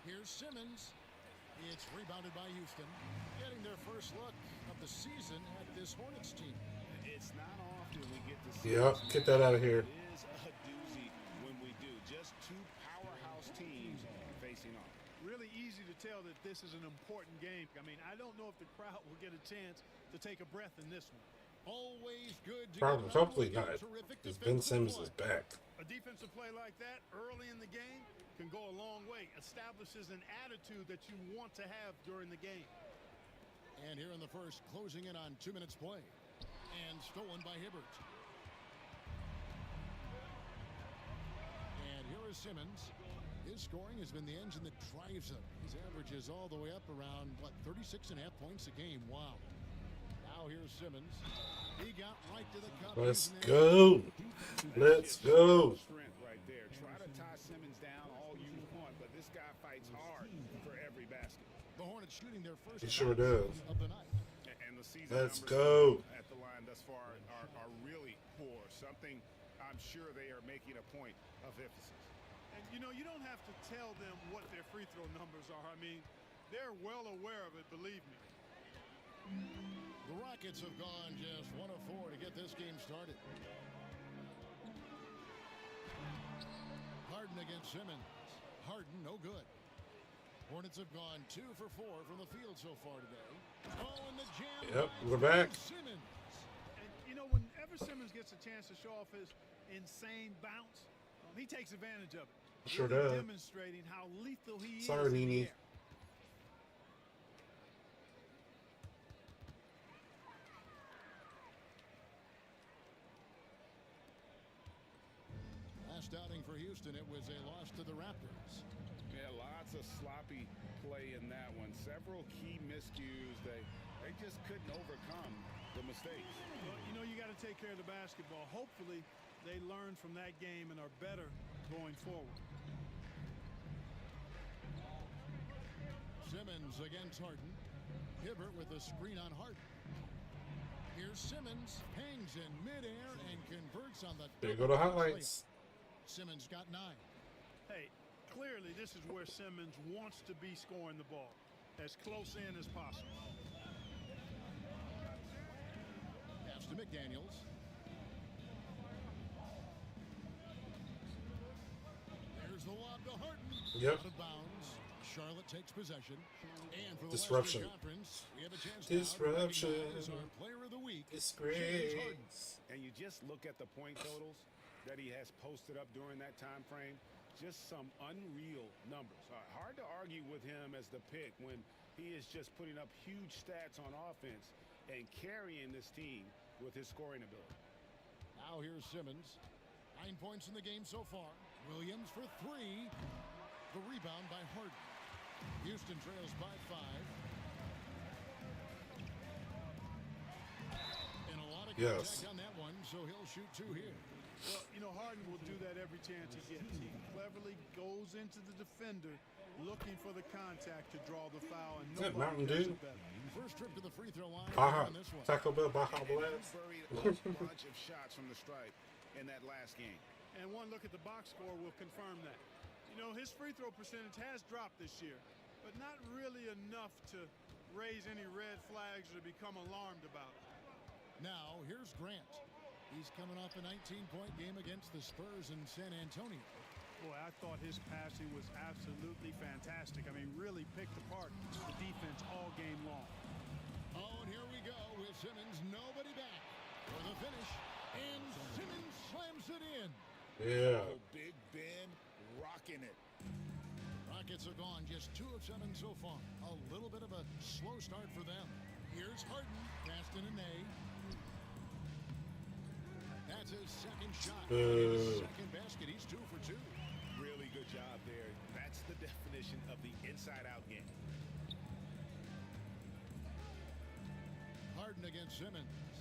Here's Simmons. It's rebounded by Houston, getting their first look of the season at this Hornets team. It's not often we get to see. Yep, get that out of here. It is a doozy when we do. Just 2 powerhouse teams facing off. Really easy to tell that this is an important game. I mean, I don't know if the crowd will get a chance to take a breath in this one. Always good to Problems, hopefully not. Because Ben Simmons is back. A defensive play like that early in the game can go a long way. Establishes an attitude that you want to have during the game. And here in the first, closing in on 2 minutes play. And stolen by Hibbert. And here is Simmons. His scoring has been the engine that drives him. His average is all the way up around, 36.5 points a game. Wow. Now here's Simmons. He got right to the cup. Let's go. Let's go. Strength right there. Try to tie Simmons down all you want, but this guy fights hard for every basket. The Hornets shooting their first He sure does. of the night. And the season Let's numbers go. at the line thus far are really poor. Something I'm sure they are making a point of emphasis. And, you know, you don't have to tell them what their free throw numbers are. I mean, they're well aware of it, believe me. The Rockets have gone just 1 of 4 to get this game started. Harden against Simmons. Harden, no good. Hornets have gone 2 for 4 from the field so far today. Oh, and the jam. Yep, we're back. Simmons. And, you know, whenever whenever Simmons gets a chance to show off his insane bounce, he takes advantage of it. Sure really does. Demonstrating how lethal he Sorry, is in the Nene. air. Last outing for Houston, it was a loss to the Raptors. Yeah, lots of sloppy play in that one. Several key miscues. They just couldn't overcome the mistakes. Well, you know, you got to take care of the basketball. Hopefully, they learn from that game and are better going forward. Simmons against Harden. Hibbert with a screen on Harden. Here's Simmons, hangs in midair and converts on the. There you go to highlights. Simmons got 9. Hey, clearly this is where Simmons wants to be scoring the ball, as close in as possible. Pass to McDaniels. There's the lob to Harden. Yep. Out of bounds. Charlotte takes possession. And for the Disruption. Western Conference, we have a chance Disruption. now to recognize our player of the week. Disgrace. James Harden. And you just look at the point totals that he has posted up during that time frame. Just some unreal numbers. Hard to argue with him as the pick when he is just putting up huge stats on offense and carrying this team with his scoring ability. Now here's Simmons. 9 points in the game so far. Williams for 3. The rebound by Harden. Houston trails by 5. And a lot of contact on that one, so he'll shoot 2 here. Well, you know, Harden will do that every chance he gets. He cleverly goes into the defender looking for the contact to draw the foul. And Is that nobody Mountain does Dew? it better. First trip to the free throw line Baja. on this one. Taco Bell Baja And Blast. he buried a bunch of shots from the stripe in that last game. And one look at the box score will confirm that. You know, his free throw percentage has dropped this year, but not really enough to raise any red flags or become alarmed about it. Now here's Grant. He's coming off a 19-point game against the Spurs in San Antonio. Boy, I thought his passing was absolutely fantastic. I mean, really picked apart the defense all game long. Oh, and here we go with Simmons. Nobody back for the finish. And Simmons slams it in. Yeah. Oh, Big Ben rocking it. Rockets are gone. Just 2 of 7 so far. A little bit of a slow start for them. Here's Harden. Cast in a nay. That's his second shot. His second basket. He's 2 for 2. Really good job there. That's the definition of the inside-out game. Harden against Simmons.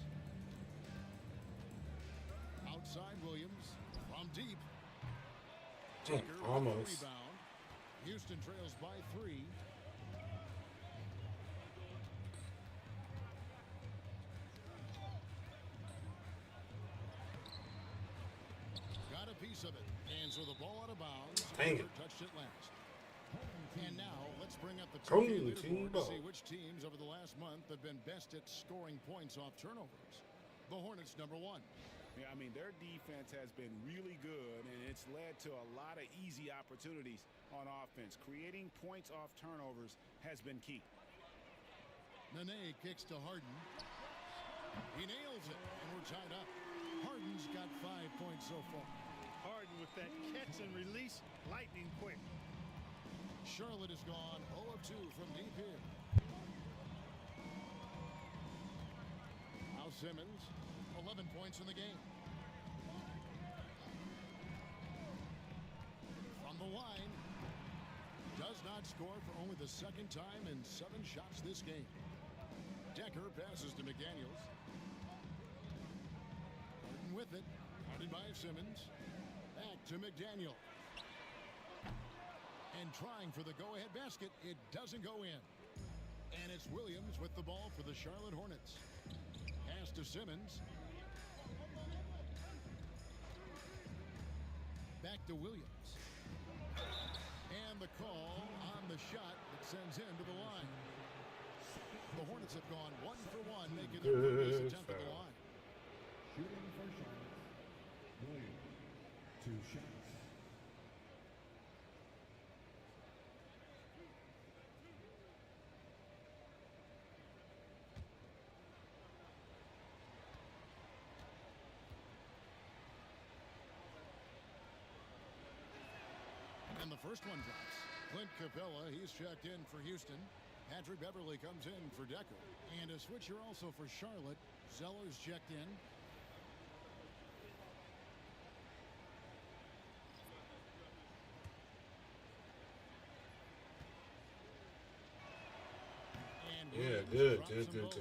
Outside Williams. From deep. Taker with the Almost. rebound. Houston trails by 3. Got a piece of it. And so the ball out of bounds. Dang it. Touched it last. And now let's bring up the Home two-game team leaderboard to ball. see which teams over the last month have been best at scoring points off turnovers. The Hornets #1. Yeah, I mean, their defense has been really good, and it's led to a lot of easy opportunities on offense. Creating points off turnovers has been key. Nene kicks to Harden. He nails it, and we're tied up. Harden's got 5 points so far. Harden with that catch and release, lightning quick. Charlotte is gone 0 of 2 from deep here. Now Simmons, 11 points in the game. From the line, does not score for only the second time in 7 shots this game. Decker passes to McDaniels. Harden with it, guarded by Simmons. Back to McDaniel. And trying for the go-ahead basket, it doesn't go in. And it's Williams with the ball for the Charlotte Hornets. Pass to Simmons. Back to Williams. And the call on the shot that sends him to the line. The Hornets have gone 1 for 1, making their previous attempt at the line. Shooting for Charlotte. Williams. 2 shots. And the first one drops. Clint Capella, he's checked in for Houston. Patrick Beverly comes in for Decker. And a switcher also for Charlotte. Zeller's checked in. Yeah, good. That's what we want.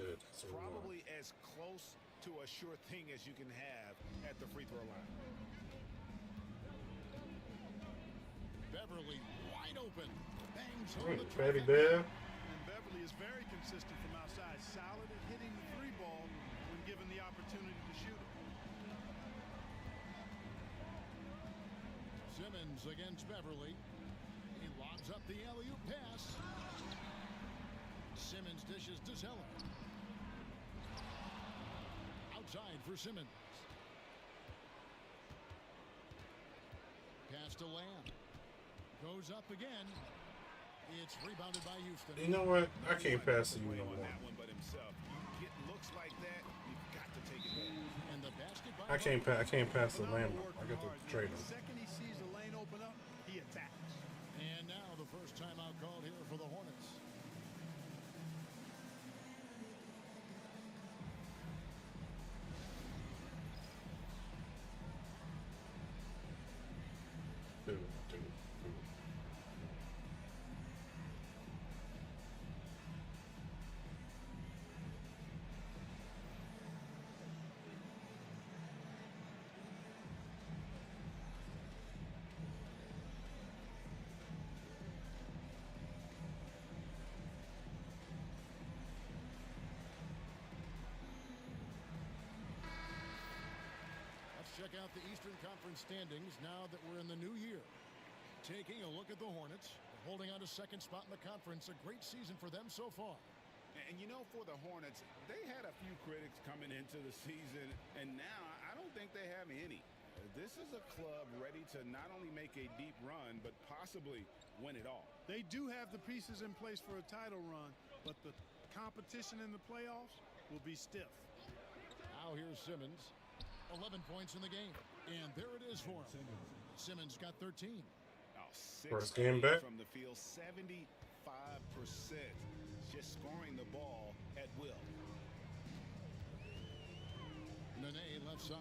Probably as close to a sure thing as you can have at the free throw line. Beverly wide open. Bangs on the Fatty traffic. Bear. And Beverly is very consistent from outside, solid at hitting the three ball when given the opportunity to shoot it. Simmons against Beverly. He lobs up the alley-oop pass. Simmons dishes to Zeller. Outside for Simmons. Pass to Lamb. Goes up again. It's rebounded by Houston. You know what? I can't pass to you no more. But himself, you get looks like that, you've got to take it back. And the basket by I can't pass the Lamb. I got to trade him. The second he sees the lane open up, he attacks. And now the first timeout called here for the Hornets. Check out the Eastern Conference standings now that we're in the new year. Taking a look at the Hornets, holding on to second spot in the conference. A great season for them so far. And you know, for the Hornets, they had a few critics coming into the season, and now I don't think they have any. This is a club ready to not only make a deep run, but possibly win it all. They do have the pieces in place for a title run, but the competition in the playoffs will be stiff. Now here's Simmons. 11 points in the game. And there it is for him. Simmons got 13. First game back. From the field, 75%. Just scoring the ball at will. Nene left side.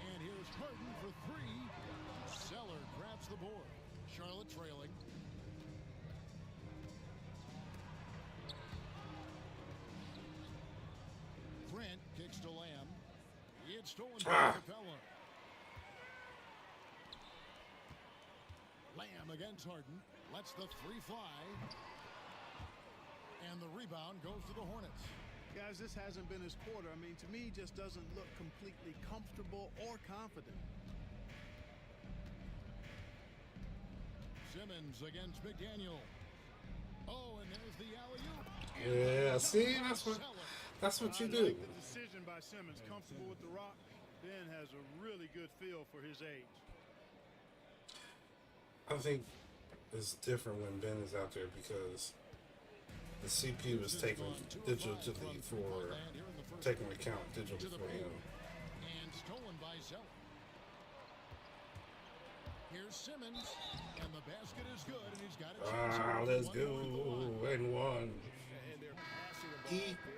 And here's Harden for three. Zeller grabs the board. Charlotte trailing. Grant kicks to Lamb. It's stolen by Capella. Lamb against Harden. Lets the three fly. And the rebound goes to the Hornets. Guys, this hasn't been his quarter. I mean, to me, he just doesn't look completely comfortable or confident. Simmons against McDaniel. Oh, and there's the alley-oop. Yeah, see, that's what you do. Like the decision by Simmons, comfortable with the rock. Ben has a really good feel for his age. I think it's different when Ben is out there because the CP was taken digitally for taking account digitally for him. And stolen by Zeller. Here's Simmons, and the basket is good, and he's got it. Wow, let's go. And one.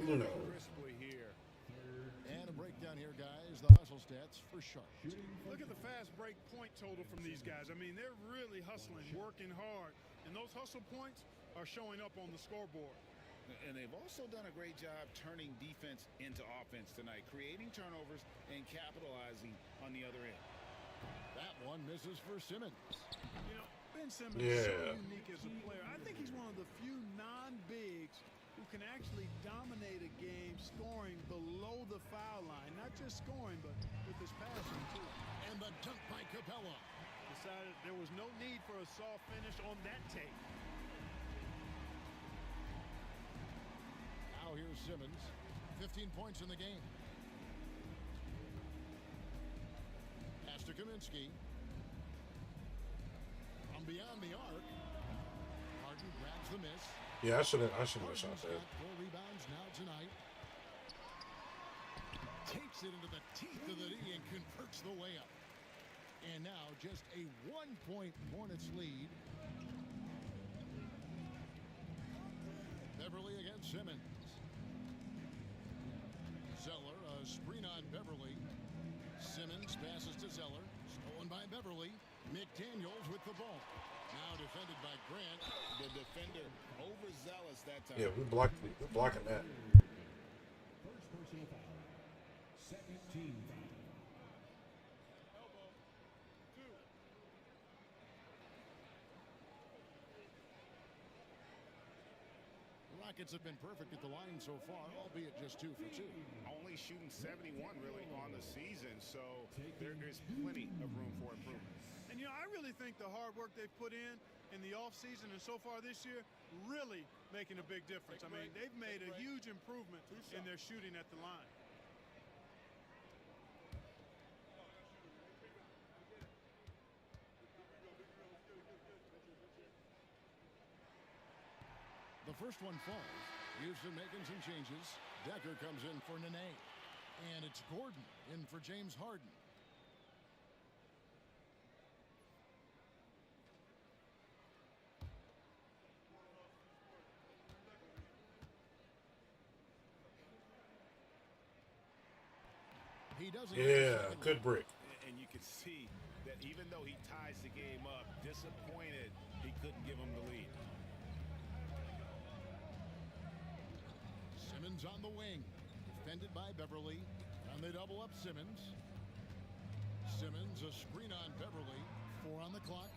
Uno. And a breakdown here, guys. The hustle stats for Sharp. Look at the fast break point total from these guys. I mean, they're really hustling, working hard. And those hustle points are showing up on the scoreboard. And they've also done a great job turning defense into offense tonight, creating turnovers and capitalizing on the other end. That one misses for Simmons. You know, Ben Simmons is so unique as a player. I think he's one of the few non-bigs who can actually dominate a game scoring below the foul line. Not just scoring, but with his passing, too. And the dunk by Capella. Decided there was no need for a soft finish on that tape. Now here's Simmons. 15 points in the game. Pass to Kaminsky. From beyond the arc. Harden grabs the miss. Yeah, I should have shot that. 4 rebounds now tonight. Takes it into the teeth of the knee and converts the layup. And now just a 1-point Hornets lead. Beverly against Simmons. Zeller, a screen on Beverly. Simmons passes to Zeller. Stolen by Beverly. McDaniels with the ball. Now defended by Grant. The defender overzealous that time. Yeah, we're blocking that. First personal foul. Second team foul. Rockets have been perfect at the line so far, albeit just 2 for 2. Only shooting 71 really on the season, so there is plenty of room for improvement. And, you know, I really think the hard work they've put in the offseason and so far this year really making a big difference. I mean, they've made a huge improvement in their shooting at the line. The first one falls. Houston making some changes. Decker comes in for Nene. And it's Gordon in for James Harden. He doesn't. Yeah, good break. And you can see that even though he ties the game up, disappointed he couldn't give him the lead. Simmons on the wing. Defended by Beverly. And they double up Simmons. Simmons, a screen on Beverly. 4 on the clock.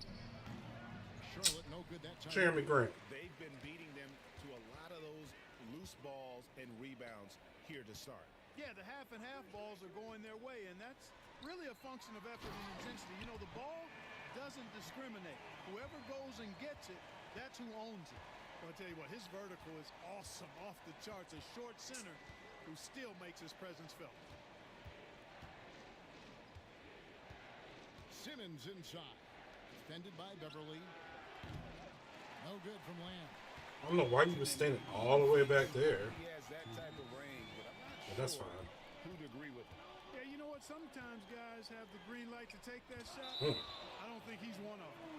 Charlotte, no good that time. Jeremy Grant. They've been beating them to a lot of those loose balls and rebounds here to start. Yeah, the half and half balls are going their way, and that's really a function of effort and intensity. You know, the ball doesn't discriminate. Whoever goes and gets it, that's who owns it. I'll tell you what, his vertical is awesome, off the charts. A short center who still makes his presence felt. Simmons inside. Defended by Beverly. No good from Lamb. I don't know why you were standing all the way back there. He has that type of range, but I'm not But that's sure fine. who'd agree with him. Yeah, you know what? Sometimes guys have the green light to take that shot. I don't think he's one of them.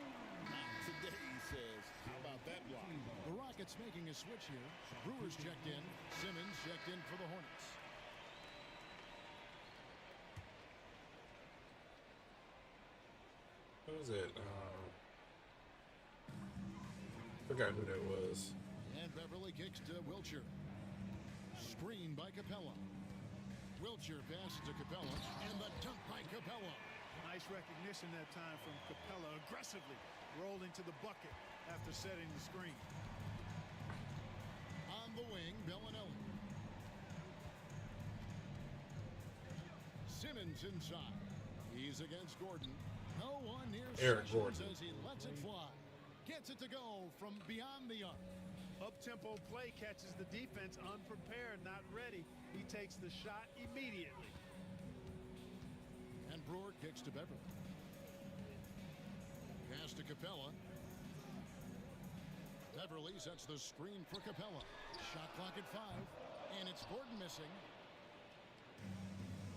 Not today, he says. How about that block? The Rockets making a switch here. Brewers checked in. Simmons checked in for the Hornets. What was it? Forgot who that was. And Beverly kicks to Wiltshire. Screen by Capella. Wiltshire passes to Capella. And the dunk by Capella. Nice recognition that time from Capella. Aggressively rolling to the bucket after setting the screen. On the wing, Bellinelli. Simmons inside. He's against Gordon. No one near Eric Sessions Gordon. as he lets it fly. Gets it to go from beyond the arc. Up-tempo play catches the defense unprepared, not ready. He takes the shot immediately. And Brewer kicks to Beverly. Pass to Capella. Beverly sets the screen for Capella. Shot clock at 5. And it's Gordon missing.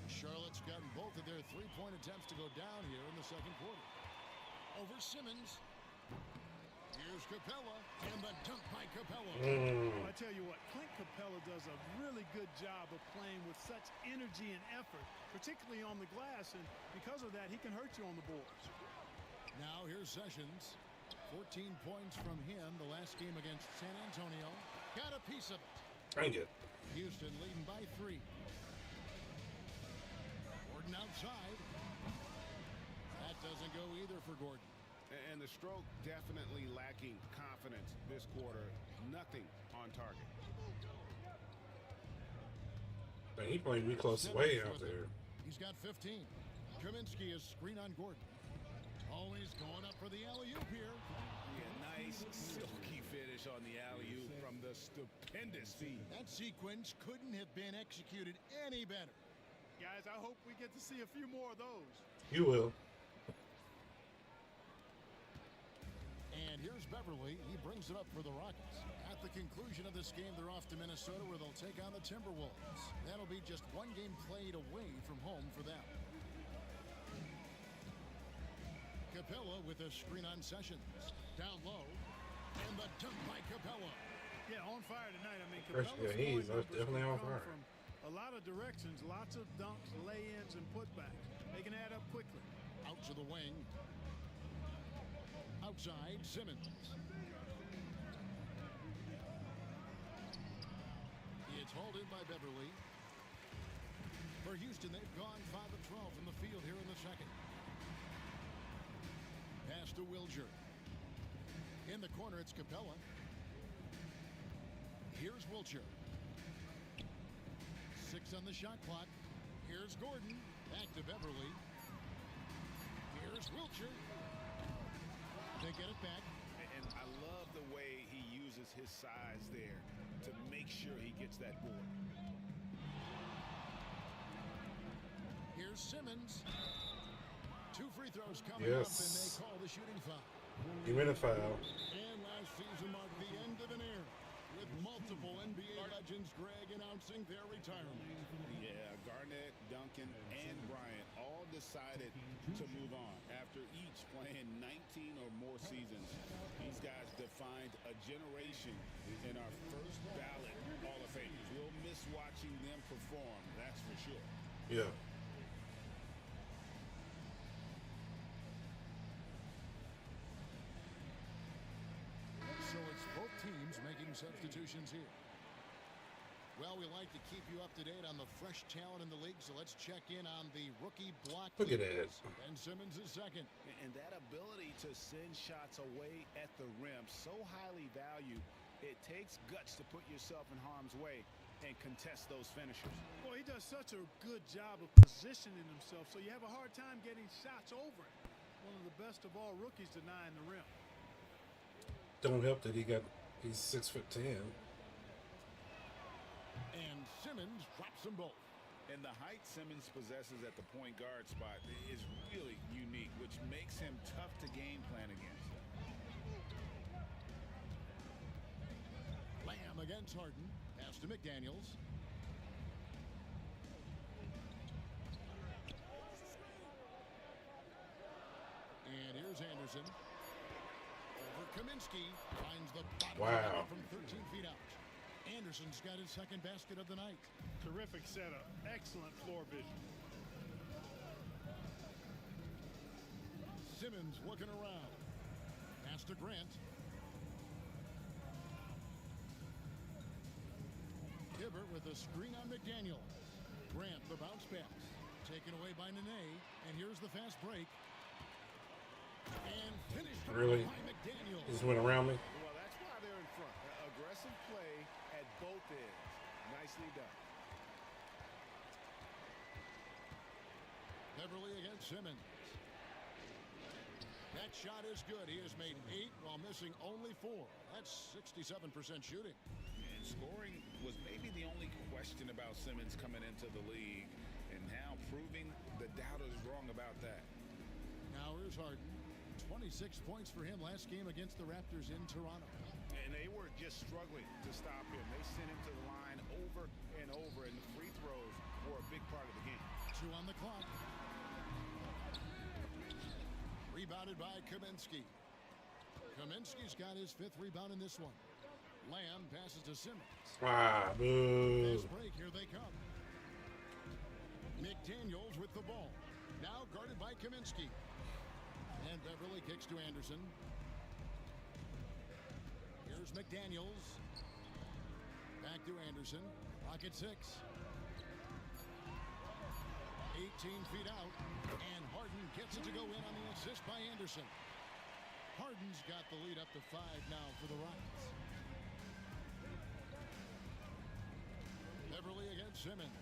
Charlotte's gotten both of their three-point attempts to go down here in the second quarter. Over Simmons. Here's Capella, and the dunk by Capella. I tell you what, Clint Capella does a really good job of playing with such energy and effort, particularly on the glass, and because of that, he can hurt you on the boards. Now here's Sessions. 14 points from him the last game against San Antonio. Got a piece of it. Dang it. Houston leading by 3. Gordon outside. That doesn't go either for Gordon. And the stroke definitely lacking confidence this quarter. Nothing on target. Man, he playing me close way out there. He's got 15. Kaminsky is screen on Gordon. Always going up for the alley-oop here. Yeah, nice silky finish on the alley-oop from the stupendous feed. That sequence couldn't have been executed any better. Guys, I hope we get to see a few more of those. You will. And here's Beverly. He brings it up for the Rockets. At the conclusion of this game, they're off to Minnesota where they'll take on the Timberwolves. That'll be just one game played away from home for them. Capella with a screen on Sessions. Down low. And the dunk by Capella. Yeah, on fire tonight. I mean, Fresh, Capella's yeah, he's numbers definitely can on come fire. from a lot of directions, lots of dunks, lay-ins, and putbacks. They can add up quickly. Out to the wing. Outside, Simmons. It's hauled in by Beverly. For Houston, they've gone 5 of 12 from the field here in the second. Pass to Wilger. In the corner, it's Capella. Here's Wilcher. 6 on the shot clock. Here's Gordon. Back to Beverly. Here's Wilcher. They get it back. And I love the way he uses his size there to make sure he gets that board. Here's Simmons. 2 free throws coming up, and they call the shooting foul. He made a foul. And last season marked the end of an era, with multiple NBA legends, Greg, announcing their retirement. Yeah, Garnett, Duncan, and Bryant all decided to move on after each playing 19 or more seasons. These guys defined a generation in our first ballot Hall of Famers. We'll miss watching them perform, that's for sure. Yeah. So it's both teams making substitutions here. Well, we like to keep you up to date on the fresh talent in the league, so let's check in on the rookie block. Look at that. Ben Simmons is second. And that ability to send shots away at the rim, so highly valued, it takes guts to put yourself in harm's way and contest those finishers. Well, he does such a good job of positioning himself, so you have a hard time getting shots over it. One of the best of all rookies denying the rim. Don't help that he's 6'10". And Simmons drops them both. And the height Simmons possesses at the point guard spot is really unique, which makes him tough to game plan against. Lamb against Harden. Pass to McDaniels. And here's Anderson. Over Kaminsky. Finds the bottom from 13 feet out. Anderson's got his second basket of the night. Terrific setup. Excellent floor vision. Simmons looking around. Pass to Grant. Hibbert with a screen on McDaniel. Grant, the bounce pass. Taken away by Nene. And here's the fast break. And finished Really? by McDaniel. He just went around me. Well, that's why they're in front. Aggressive play at both ends. Nicely done. Beverly against Simmons. That shot is good. He has made 8 while missing only 4. That's 67% shooting. And scoring was maybe the only question about Simmons coming into the league, and now proving the doubters wrong about that. Now here's Harden. 26 points for him last game against the Raptors in Toronto. And they were just struggling to stop him. They sent him to the line over and over, and the free throws were a big part of the game. 2 on the clock. Rebounded by Kaminsky. Kaminsky's got his 5th rebound in this one. Lamb passes to Simmons. Ah, boo. Fast break, here they come. McDaniels with the ball. Now guarded by Kaminsky. And Beverly kicks to Anderson. Here's McDaniels. Back to Anderson. Rocket 6. 18 feet out. And Harden gets it to go in on the assist by Anderson. Harden's got the lead up to 5 now for the Rockets. Beverly against Simmons.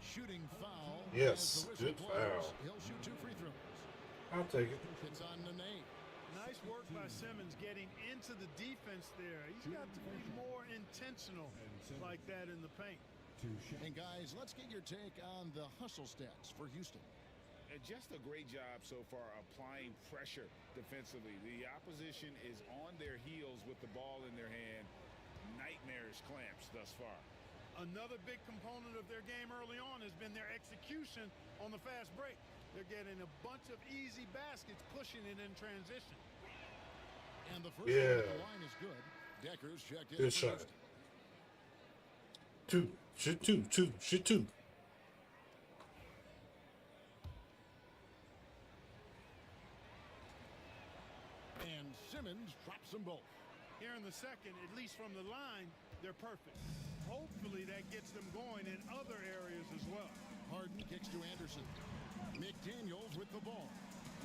Shooting foul. Yes, As the whistle good blows, foul. He'll shoot 2 free throws. I'll take it. It's on Nene. Nice work by Simmons getting into the defense there. He's got to be more intentional like that in the paint. And guys, let's get your take on the hustle stats for Houston. And just a great job so far applying pressure defensively. The opposition is on their heels with the ball in their hand. Nightmarish clamps thus far. Another big component of their game early on has been their execution on the fast break. They're getting a bunch of easy baskets, pushing it in transition. And the first one at the line is good. Decker's checked in. Good shot. Shoot two. And Simmons drops them both. Here in the second, at least from the line, they're perfect. Hopefully that gets them going in other areas as well. Harden kicks to Anderson. McDaniels with the ball.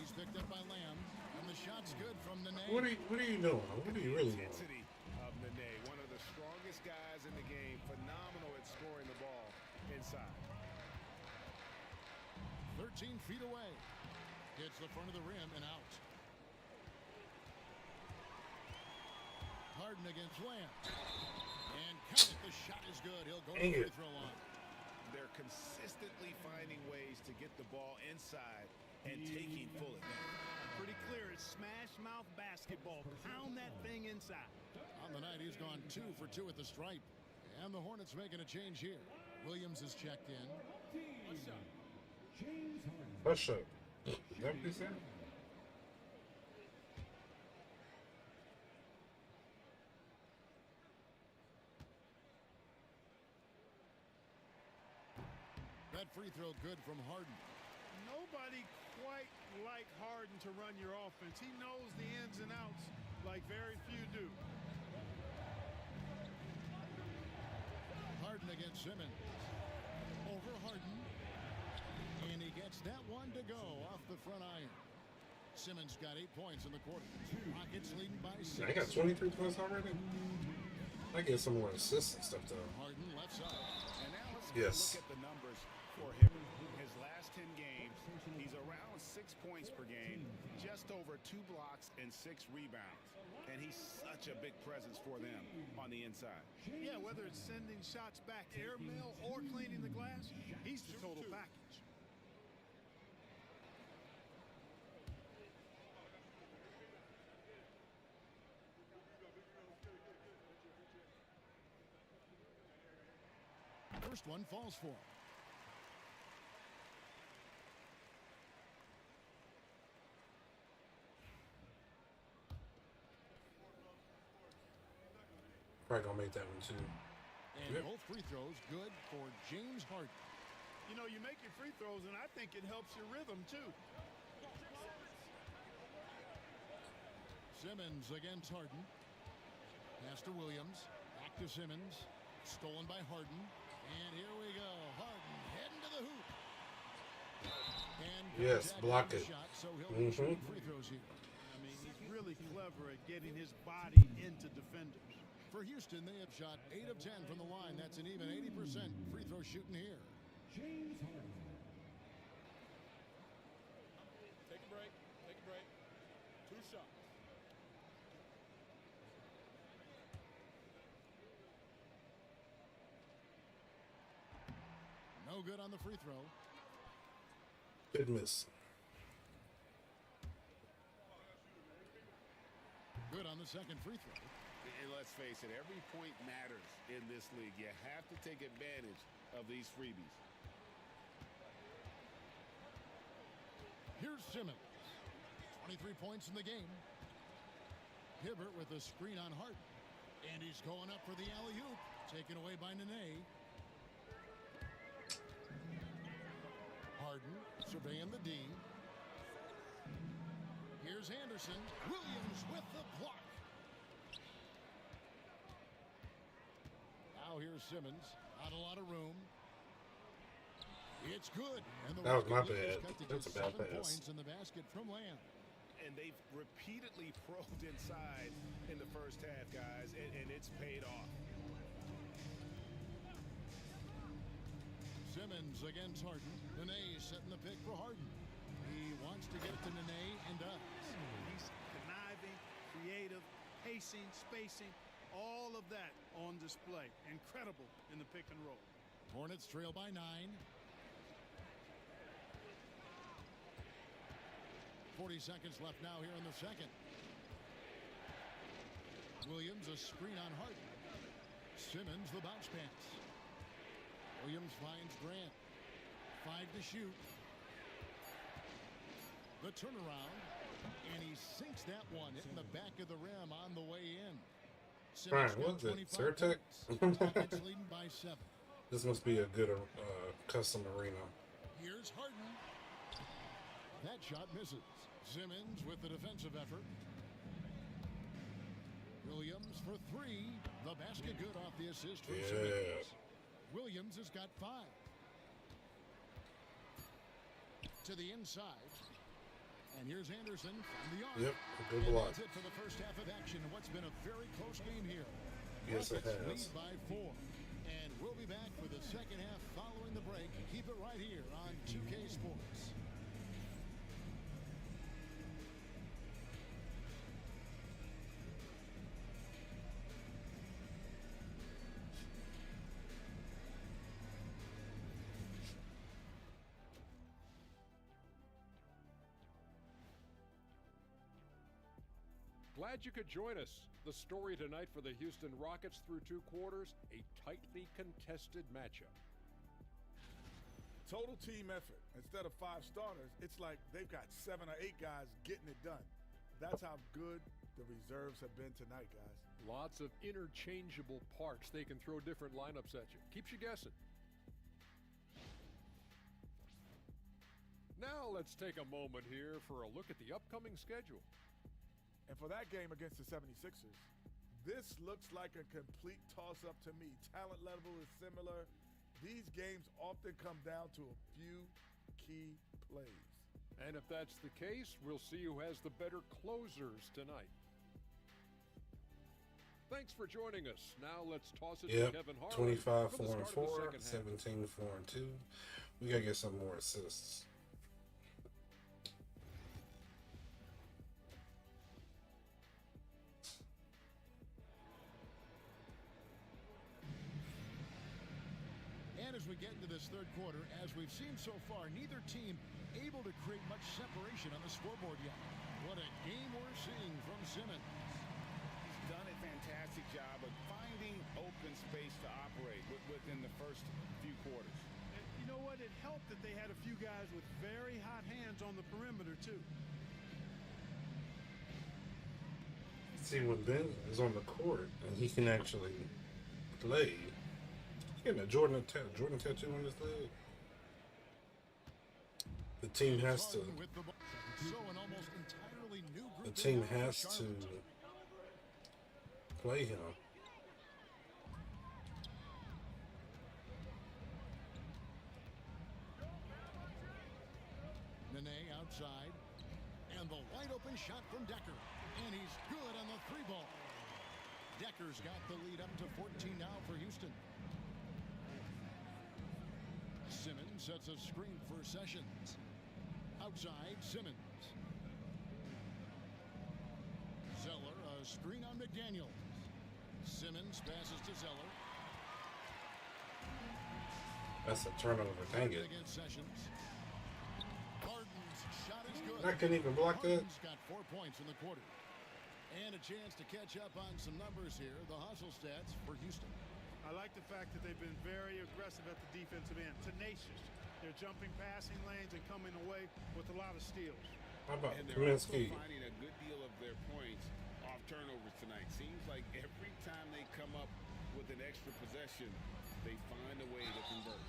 He's picked up by Lamb, and the shot's good from Nene. What are you doing? What are you really doing? Intensity of Nene, one of the strongest guys in the game, phenomenal at scoring the ball inside. 13 feet away. Hits the front of the rim and out. Harden against Lamb. And count it, the shot is good. He'll go to the free throw line. They're consistently finding ways to get the ball inside and taking full advantage. Pretty clear, it's smash mouth basketball. Pound that thing inside. On the night, he's gone 2 for 2 at the stripe. And the Hornets making a change here. Williams is checked in. Push up. Is that what he said? That free throw good from Harden. Nobody quite like Harden to run your offense. He knows the ins and outs like very few do. Harden against Simmons. Over Harden. And he gets that one to go off the front iron. Simmons got 8 points in the quarter. Rockets leading by 6. I got 23 points already. I get some more assists and stuff though. Harden left side. And now let's Yes. look at the numbers for him. His last 10 games, he's around 6 points per game, just over 2 blocks and 6 rebounds. And he's such a big presence for them on the inside. Yeah, whether it's sending shots back airmail or cleaning the glass, he's the total package. First one falls for him. Probably gonna make that one too. And both free throws good for James Harden. You know, you make your free throws, and I think it helps your rhythm, too. Simmons against Harden. Pass to Williams. Back to Simmons. Stolen by Harden. And here we go. Harden heading to the hoop. And Yes, block it. Shot, so he'll be shooting free throws here. I mean, he's really clever at getting his body into defenders. For Houston, they have shot 8 of 10 from the line. That's an even 80% free throw shooting here. James Harden. Take a break. 2 shots. No good on the free throw. Good miss. Good on the second free throw. And let's face it, every point matters in this league. You have to take advantage of these freebies. Here's Simmons. 23 points in the game. Hibbert with a screen on Harden. And he's going up for the alley-oop. Taken away by Nene. Harden surveying the D. Here's Anderson. Williams with the block. Now here's Simmons. Not a lot of room. It's good. And the That was my Rockets bad. cut to That's just a bad 7 pass. points in the basket from Lamb. And they've repeatedly probed inside in the first half, guys, and it's paid off. Simmons against Harden. Nene setting the pick for Harden. He wants to get it to Nene and does. He's conniving, creative, pacing, spacing, all of that on display. Incredible in the pick and roll. Hornets trail by 9. 40 seconds left now here in the second. Williams a screen on Harden. Simmons the bounce pass. Williams finds Grant. 5 to shoot. The turnaround. And he sinks that one, hitting the back of the rim on the way in. Brian, what's it? Surtec? Rockets leading by 7. This must be a good custom arena. Here's Harden. That shot misses. Simmons with the defensive effort. Williams for 3. The basket good off the assist from Simmons. Williams has got 5. To the inside. And here's Anderson from the arc. Yep, good block. That's it for the first half of action. What's been a very close game here. Yes, it has. Lead by 4. And we'll be back for the second half following the break. Keep it right here on 2K Sports. Glad you could join us. The story tonight for the Houston Rockets through 2 quarters, a tightly contested matchup. Total team effort. Instead of 5 starters, it's like they've got 7 or 8 guys getting it done. That's how good the reserves have been tonight, guys. Lots of interchangeable parts. They can throw different lineups at you. Keeps you guessing. Now let's take a moment here for a look at the upcoming schedule. And for that game against the 76ers, this looks like a complete toss-up to me. Talent level is similar. These games often come down to a few key plays. And if that's the case, we'll see who has the better closers tonight. Thanks for joining us. Now let's toss it to Kevin Harlan. 25, 4 and 4, 17, 4 and 2. We gotta get some more assists. And as we get into this third quarter, as we've seen so far, neither team able to create much separation on the scoreboard yet. What a game we're seeing from Simmons. He's done a fantastic job of finding open space to operate within the first few quarters. And you know what? It helped that they had a few guys with very hot hands on the perimeter, too. See, when Ben is on the court and he can actually play, getting a Jordan tattoo on his leg. The team has to. The team has to play him. Nene outside, and the wide open shot from Decker, and he's good on the 3-ball. Decker's got the lead up to 14 now for Houston. Simmons sets a screen for Sessions. Outside, Simmons. Zeller, a screen on McDaniels. Simmons passes to Zeller. That's a turnover. Dang it. Against Sessions. Harden's shot is good. I couldn't even block that. Harden's got 4 points in the quarter. And a chance to catch up on some numbers here. The hustle stats for Houston. I like the fact that they've been very aggressive at the defensive end, tenacious. They're jumping passing lanes and coming away with a lot of steals. How about And they're also Kaminsky? finding a good deal of their points off turnovers tonight. Seems like every time they come up with an extra possession, they find a way to convert.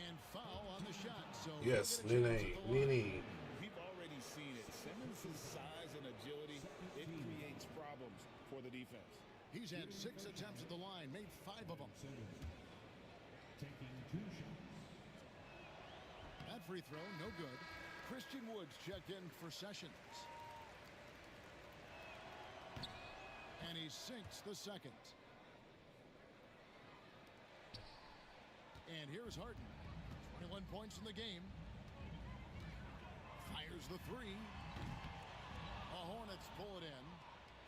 And foul on the shot. So Yes, Nene. Nene. We've already seen it. Simmons' size and agility, it creates problems for the defense. He's had 6 attempts at the line, made 5 of them. Taking 2 shots. That free throw, no good. Christian Woods checked in for Sessions. And he sinks the second. And here's Harden. 21 points in the game. Fires the 3. The Hornets pull it in.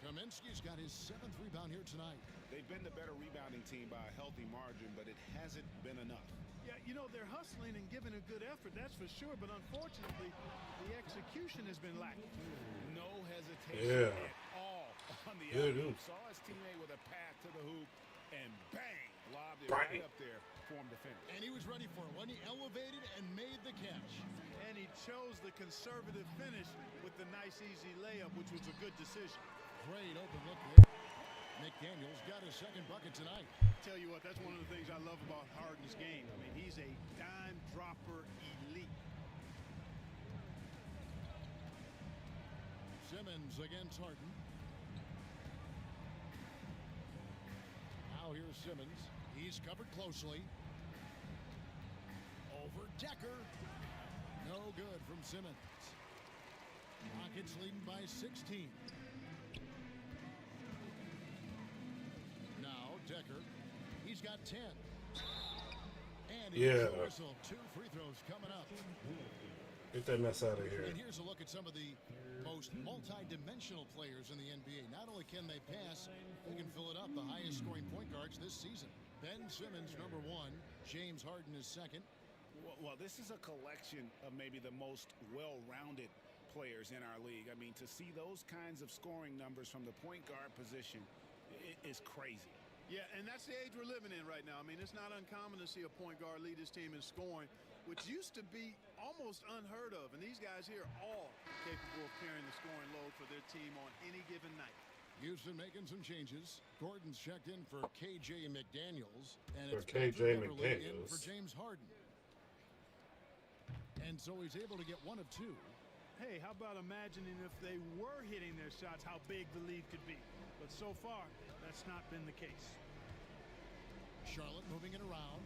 Kaminsky's got his 7th rebound here tonight. They've been the better rebounding team by a healthy margin, but it hasn't been enough. Yeah, you know, they're hustling and giving a good effort, that's for sure. But unfortunately, the execution has been lacking. No hesitation Yeah. at all on the Good alley. hoop. Saw his teammate with a path to the hoop, and bang, Lobbed it right up there for him to finish. And he was ready for it when he elevated and made the catch. And he chose the conservative finish with the nice, easy layup, which was a good decision. Great open look here. McDaniels got his second bucket tonight. Tell you what, that's one of the things I love about Harden's game. I mean, he's a dime dropper elite. Simmons against Harden. Now here's Simmons. He's covered closely. Over Decker. No good from Simmons. Rockets leading by 16. Now Decker. He's got 10. And here's the whistle. 2 free throws coming up. Get that mess out of here. And here's a look at some of the most multi-dimensional players in the NBA. Not only can they pass, they can fill it up. The highest scoring point guards this season. Ben Simmons, number 1. James Harden is second. Well, this is a collection of maybe the most well-rounded players in our league. I mean, to see those kinds of scoring numbers from the point guard position is crazy. Yeah, and that's the age we're living in right now. I mean, it's not uncommon to see a point guard lead his team in scoring, which used to be almost unheard of. And these guys here are all capable of carrying the scoring load for their team on any given night. Houston making some changes. Gordon's checked in for KJ McDaniels. And For it's KJ Patrick Beverley in McDaniels. for James Harden. And so he's able to get 1 of 2. Hey, how about imagining if they were hitting their shots, how big the lead could be? But so far, that's not been the case. Charlotte moving it around.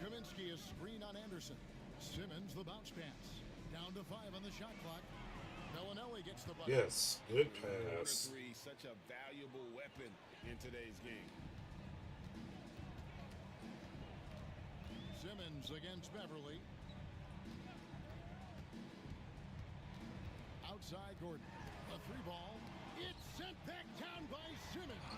Kaminsky is screen on Anderson. Simmons the bounce pass. Down to 5 on the shot clock. Bellinelli gets the bucket. Yes, good Corner pass. 3, such a valuable weapon in today's game. Simmons against Beverly. Outside Gordon. A 3-ball. It's sent back down by Simmons.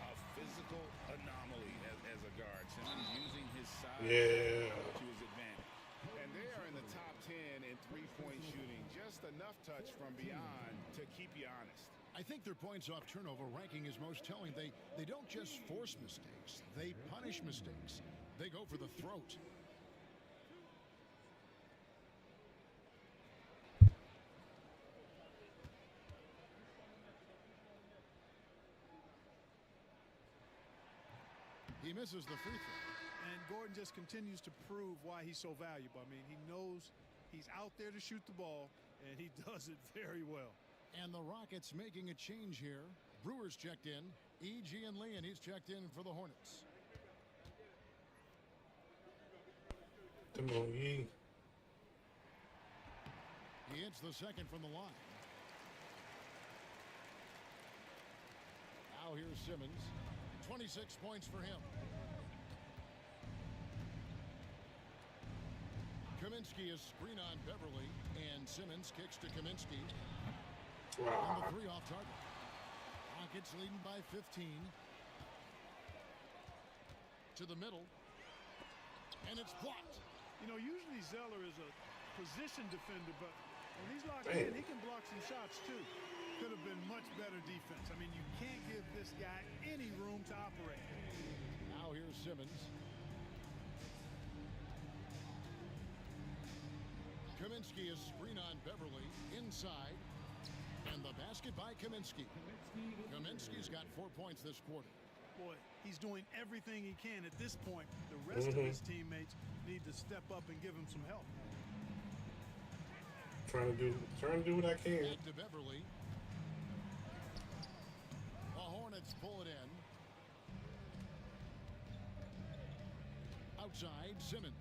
A physical anomaly as a guard. Simmons using his size to his advantage. And they are in the top 10 in three-point shooting. Just enough touch from beyond to keep you honest. I think their points off turnover ranking is most telling. They don't just force mistakes. They punish mistakes. They go for the throat. He misses the free throw. And Gordon just continues to prove why he's so valuable. I mean, he knows he's out there to shoot the ball, and he does it very well. And the Rockets making a change here. Brewers checked in. E.G. and Lee, and he's checked in for the Hornets. Come on, E. He hits the second from the line. Now here's Simmons. 26 points for him. Kaminsky is screen on Beverly, and Simmons kicks to Kaminsky. And the 3 off target. Rockets leading by 15. To the middle. And it's blocked. You know, usually Zeller is a position defender, but when he's locked in, he can block some shots too. Could have been much better defense. I mean, you can't give this guy any room to operate. Now here's Simmons. Kaminsky is screen on Beverly inside. And the basket by Kaminsky. Kaminsky's got 4 points this quarter. Boy, he's doing everything he can at this point. The rest of his teammates need to step up and give him some help. Trying to do what I can. Back to Beverly. The Hornets pull it in. Outside, Simmons.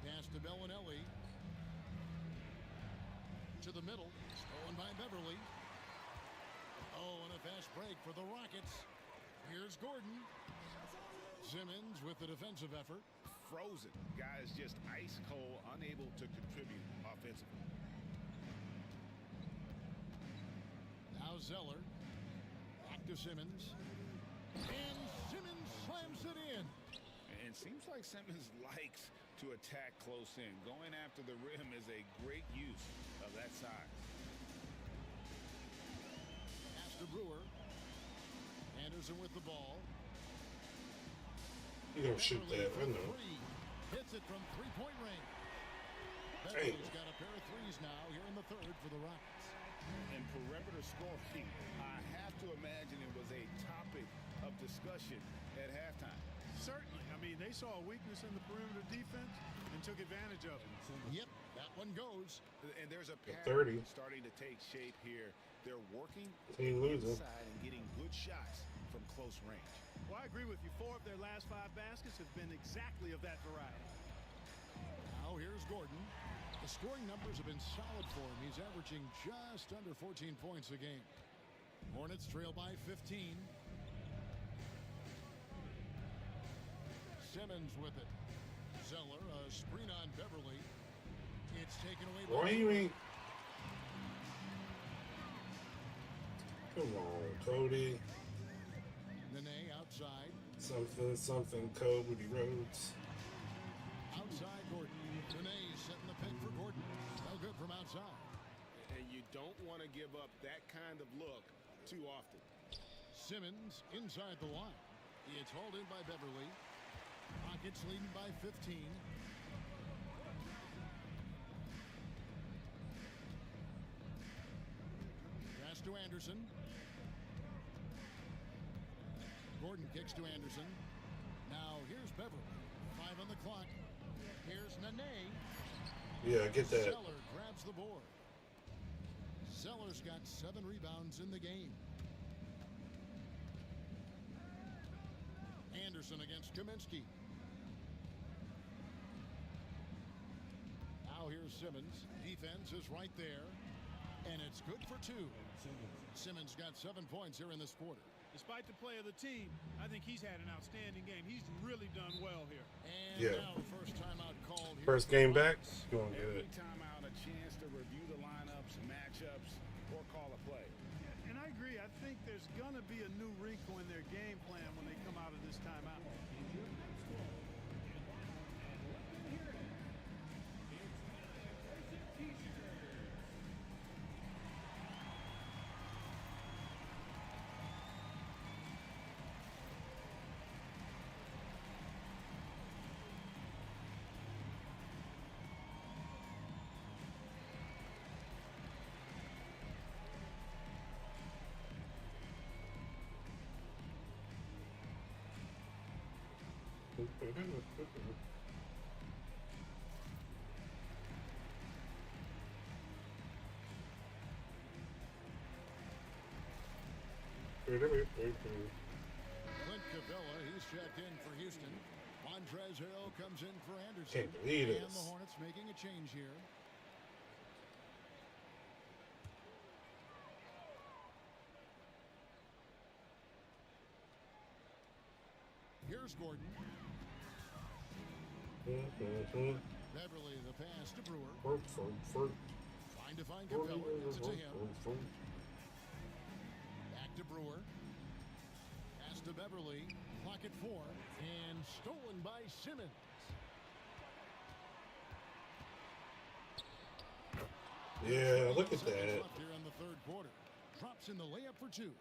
Pass to Bellinelli. To the middle. Stolen by Beverly. Oh, and a fast break for the Rockets. Here's Gordon. Simmons with the defensive effort. Frozen. Guys just ice cold, unable to contribute offensively. Now Zeller. Back to Simmons. And Simmons slams it in. And it seems like Simmons likes to attack close in. Going after the rim is a great use of that size. Pass to Brewer. Anderson with the ball. You gonna shoot that? I know. Hits it from three-point range. Dang. Beverly's got a pair of threes now here in the third for the Rockets. And perimeter scoring, I have to imagine it was a topic of discussion at halftime. Certainly. I mean, they saw a weakness in the perimeter defense and took advantage of it. Yep, that one goes. And there's a 30. pattern starting to take shape here. They're working Team losing. inside and getting good shots from close range. Well, I agree with you. 4 of their last 5 baskets have been exactly of that variety. Now here's Gordon. The scoring numbers have been solid for him. He's averaging just under 14 points a game. Hornets trail by 15. Simmons with it. Zeller, a screen on Beverly. It's taken away by... Why you ain't... Come on, Cody. Nene outside. Something, Cody Rhodes. Outside Gordon. Nene setting the pick for Gordon. No good from outside. And you don't want to give up that kind of look too often. Simmons inside the line. It's hauled in by Beverly. Rockets leading by 15. Pass to Anderson. Gordon kicks to Anderson. Now here's Beverly. 5 on the clock. Here's Nene. Yeah, I get that. Zeller grabs the board. Zeller's got 7 rebounds in the game. Anderson against Kaminsky. Now here's Simmons. Defense is right there. And it's good for 2. Simmons got 7 points here in this quarter. Despite the play of the team, I think he's had an outstanding game. He's really done well here. And now first timeout called here. First game back, going good. Every timeout, a chance to review the lineups, matchups, or call a play. Yeah, and I agree. I think there's going to be a new wrinkle in their game plan when they come out of this timeout. Clint Capella, he's checked in for Houston. Montrezl Harrell comes in for Anderson. Can't believe and this. the Hornets making a change here. Here's Gordon. Beverly, the pass to Brewer. Trying to find Capella. Gets it to him. Back to Brewer. Pass to Beverly. Clock at 4. And stolen by Simmons. Yeah, look at that. Left here in the third quarter. Drops in the layup for 2.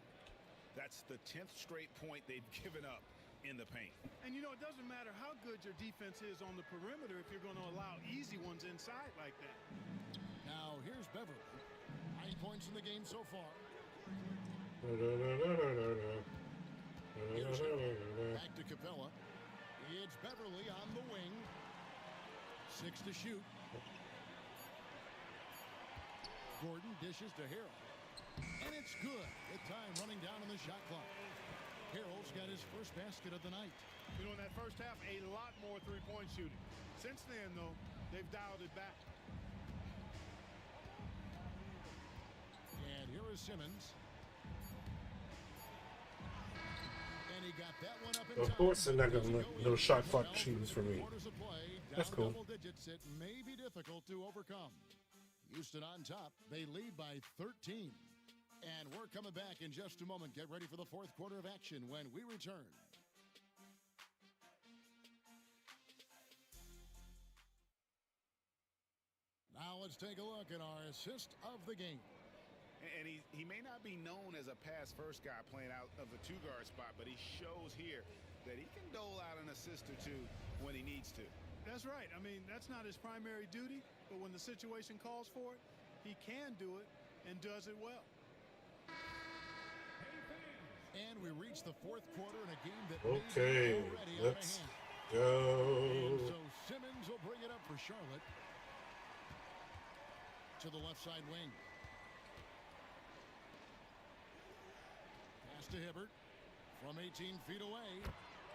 That's the 10th straight point they've given up in the paint. And you know, it doesn't matter how good your defense is on the perimeter if you're going to allow easy ones inside like that. Now here's Beverly. 9 points in the game so far. Here's back to Capella. It's Beverly on the wing. 6 to shoot. Gordon dishes to Harrell. And it's good. With time running down on the shot clock. Harrell's got his first basket of the night. You know, in that first half, a lot more three-point shooting. Since then, though, they've dialed it back. And here is Simmons. And he got that one up in Of time. course, they're not going to let no shot clock shooters for me. Quarters of play, That's down cool. double digits, it may be difficult to overcome. Houston on top. They lead by 13. And we're coming back in just a moment. Get ready for the fourth quarter of action when we return. Now let's take a look at our assist of the game. And he may not be known as a pass-first guy playing out of the two-guard spot, but he shows here that he can dole out an assist or two when he needs to. That's right. I mean, that's not his primary duty, but when the situation calls for it, he can do it and does it well. And we reach the fourth quarter in a game that okay, let's go. And so Simmons will bring it up for Charlotte to the left side wing. Pass to Hibbert from 18 feet away,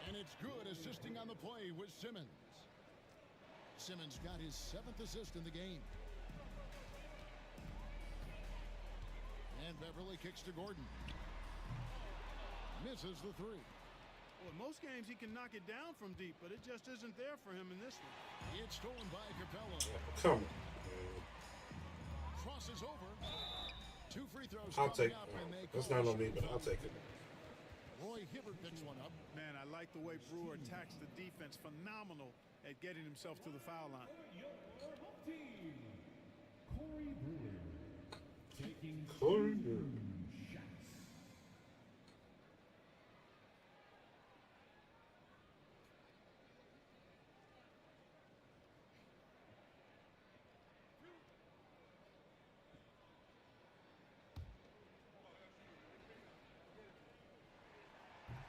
and it's good, assisting on the play with Simmons. Simmons got his 7th assist in the game. And Beverly kicks to Gordon. Misses the three. Well, in most games he can knock it down from deep, but it just isn't there for him in this one. It's stolen by Capella. Come on. Crosses over. 2 free throws. I'll take up, it. That's not on me, but I'll take it. Roy Hibbert picks one up. Man, I like the way Brewer attacks the defense. Phenomenal at getting himself to the foul line. Corey Brewer taking Corey Brewer. shots.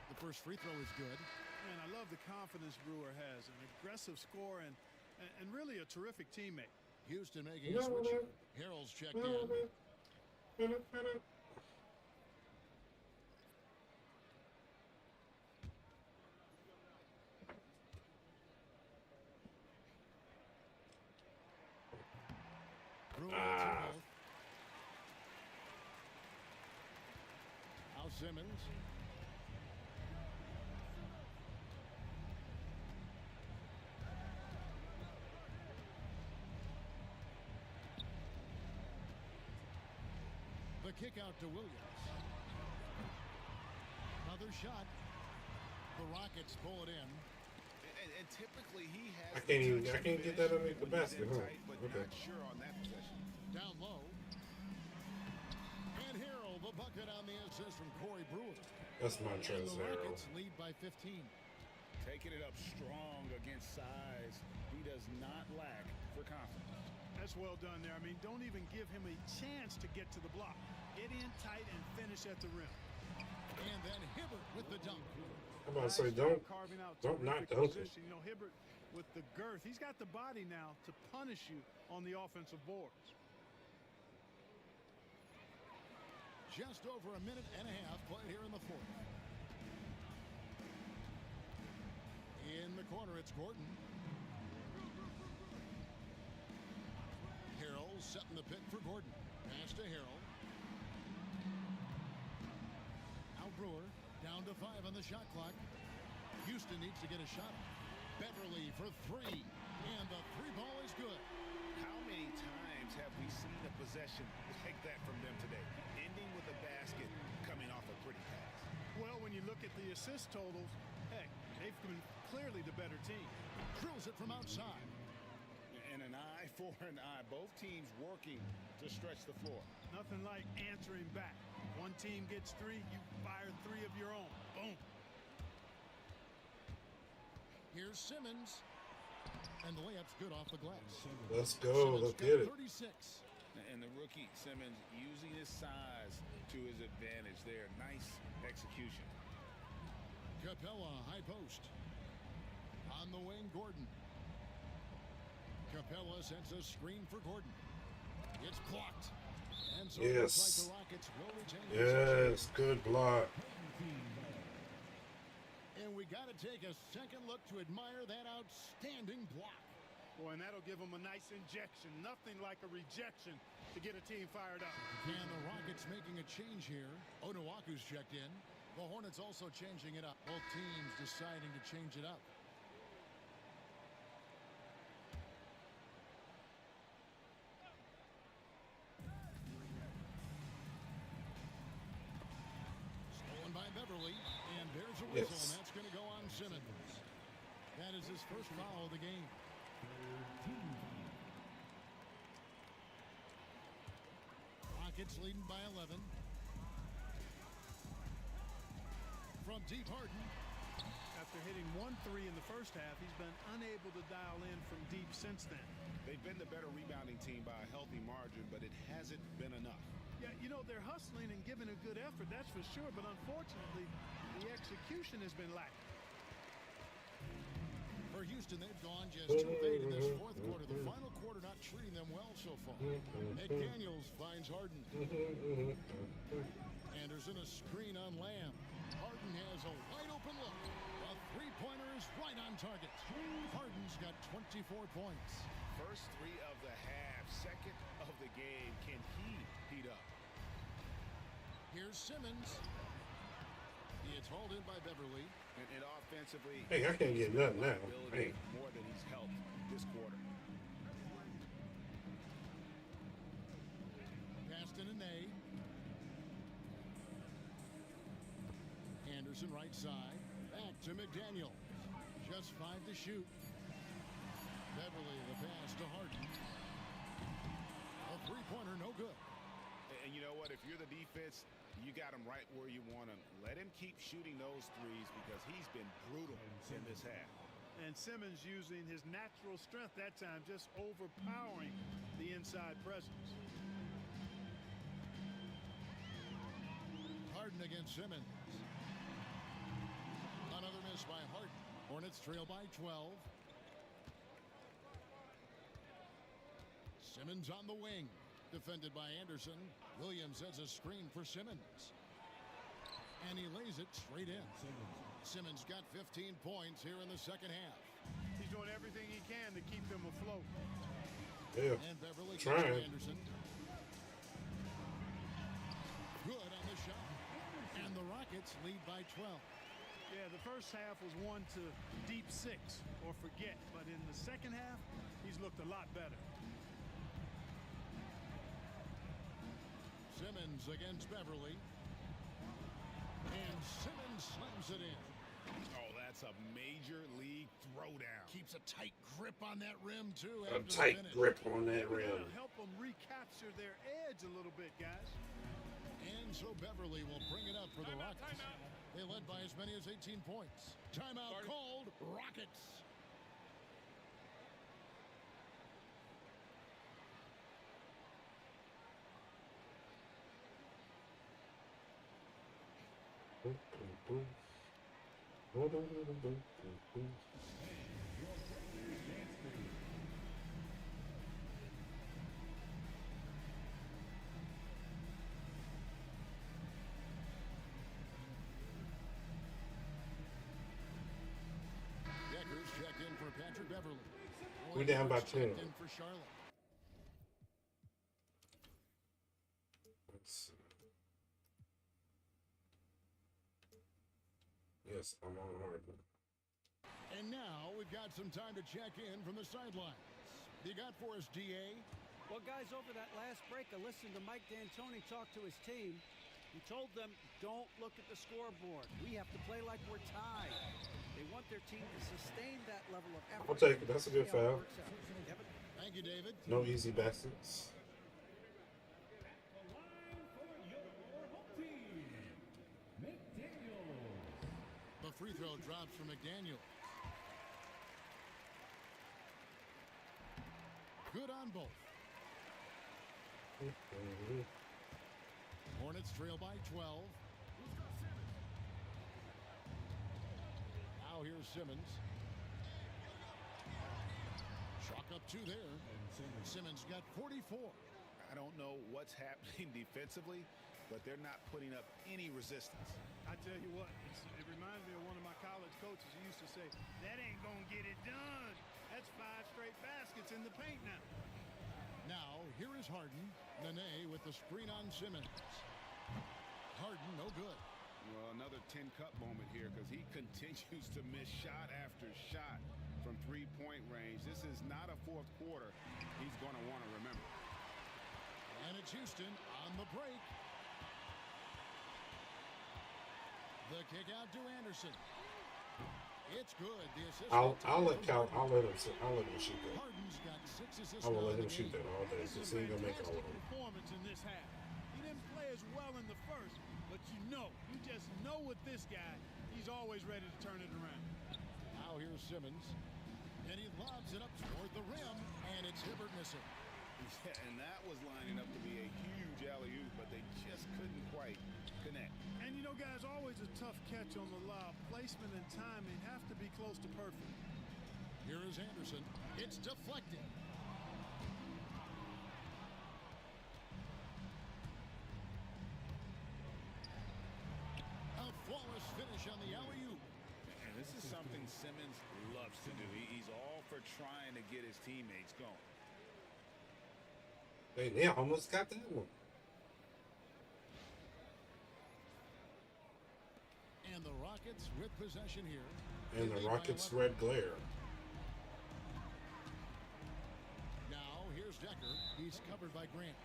The first free throw is good. Man, I love the confidence Brewer has. An aggressive scorer and really a terrific teammate. Houston making a switch. Harrell's checked in. Brewer to both. Al Simmons. The kick out to Williams. Another shot. The Rockets pull it in. And typically he has. I can't get that underneath the basket, huh? But Okay. not sure on that possession. Down low. And Harrell, the bucket on the assist from Corey Brewer. That's my And trust, the Harold. Rockets lead by 15. Taking it up strong against size. He does not lack for confidence. That's well done there. I mean, don't even give him a chance to get to the block. Get in tight and finish at the rim. And then Hibbert with the dunk. I'm about to say, don't knock the open. Position. You know, Hibbert with the girth. He's got the body now to punish you on the offensive boards. Just over a minute and a half played here in the fourth. In the corner, it's Gordon. Harrell setting the pick for Gordon. Pass to Harrell. Al Brewer down to 5 on the shot clock. Houston needs to get a shot. Beverly for 3. And the 3 ball is good. How many times have we seen a possession like that from them today? Ending with a basket, coming off a pretty pass. Well, when you look at the assist totals, heck, they've been clearly the better team. Drills it from outside. And an eye for an eye. Both teams working to stretch the floor. Nothing like answering back. One team gets 3, you fire 3 of your own. Boom. Here's Simmons. And the layup's good off the glass. Let's go. Let's get it. 36. And the rookie, Simmons, using his size to his advantage there. Nice execution. Capella, high post. On the wing, Gordon. Capella sends a screen for Gordon. It's blocked. And so it looks like the Rockets will retain Yes, good block. And we got to take a second look to admire that outstanding block. Boy, and that'll give them a nice injection. Nothing like a rejection to get a team fired up. And the Rockets making a change here. Onuaku's checked in. The Hornets also changing it up. Both teams deciding to change it up. Stolen by Beverly. And there's a whistle, and that's going to go on Simmons. That is his first foul of the game. Rockets leading by 11. From deep, Harden. After hitting 1 3 in the first half, he's been unable to dial in from deep since then. They've been the better rebounding team by a healthy margin, but it hasn't been enough. Yeah, you know, they're hustling and giving a good effort, that's for sure, but unfortunately, the execution has been lacking. For Houston, they've gone just 2 of 8 in this fourth quarter. The final quarter not treating them well so far. McDaniels finds Harden. Anderson a screen on Lamb. Harden has a wide open look. A three-pointer is right on target. Harden's got 24 points. First 3 of the half, second of the game. Can he heat up? Here's Simmons. It's hauled in by Beverly. And offensively, Hey, I can't get nothing now. Hey. More than he's helped this quarter. Passed in a nay. Anderson right side. Back to McDaniel. Just 5 to shoot. Beverly the pass to Harden. A three-pointer, no good. And you know what? If you're the defense, you got him right where you want him. Let him keep shooting those threes because he's been brutal in this half. And Simmons using his natural strength that time, just overpowering the inside presence. Harden against Simmons. Another miss by Harden. Hornets trail by 12. Simmons on the wing. Defended by Anderson. Williams has a screen for Simmons. And he lays it straight in. Simmons got 15 points here in the second half. He's doing everything he can to keep them afloat. Yeah. And Beverly Trying. gets Anderson. Good on the shot. And the Rockets lead by 12. Yeah, the first half was 1 to deep 6 or forget. But in the second half, he's looked a lot better. Simmons against Beverly. And Simmons slams it in. Oh, that's a major league throwdown. Keeps a tight grip on that rim, too. A tight grip on that rim. Help them recapture their edge a little bit, guys. And so Beverly will bring it up for the Rockets. They led by as many as 18 points. Timeout called. Rockets. Deckers check in for Patrick Beverly. We're down by 10. In for Charlotte. Let's see. Yes, I'm on Harden. And now we've got some time to check in from the sidelines. You got for us, DA? Well, guys, over that last break, I listened to Mike D'Antoni talk to his team. He told them, don't look at the scoreboard. We have to play like we're tied. They want their team to sustain that level of effort. I'll take it. That's a good foul. Thank you, David. No easy baskets. The free throw drops from McDaniel. Good on both. Hornets trail by 12. Now here's Simmons. Chalk up 2 there. Simmons got 44. I don't know what's happening defensively, but they're not putting up any resistance. I tell you what, it reminds me of one of my college coaches who used to say, that ain't gonna get it done. That's 5 straight baskets in the paint now. Now, here is Harden. Nene with the screen on Simmons. Harden, no good. Well, another 10-cup moment here because he continues to miss shot after shot from three-point range. This is not a fourth quarter he's going to want to remember. And it's Houston on the break. The kick out to Anderson. It's good. The assist. I'll let him shoot that. Harden's got 6 assists. I will let him shoot that all day because he's gonna make all of them. Performance in this half. first, but you just know with this guy, he's always ready to turn it around. Now here's Simmons, and he lobs it up toward the rim, and it's Hibbert missing. Yeah, and that was lining up to be a huge alley-oop, but they just couldn't quite connect. And you know, guys, always a tough catch on the lob. Placement and timing have to be close to perfect. Here is Anderson. It's deflected. A flawless finish on the alley-oop. And this is something Simmons loves to do. He's all for trying to get his teammates going. They almost got that one. And the Rockets with possession here. And the Rockets' red glare. Now here's Decker. He's covered by Grant.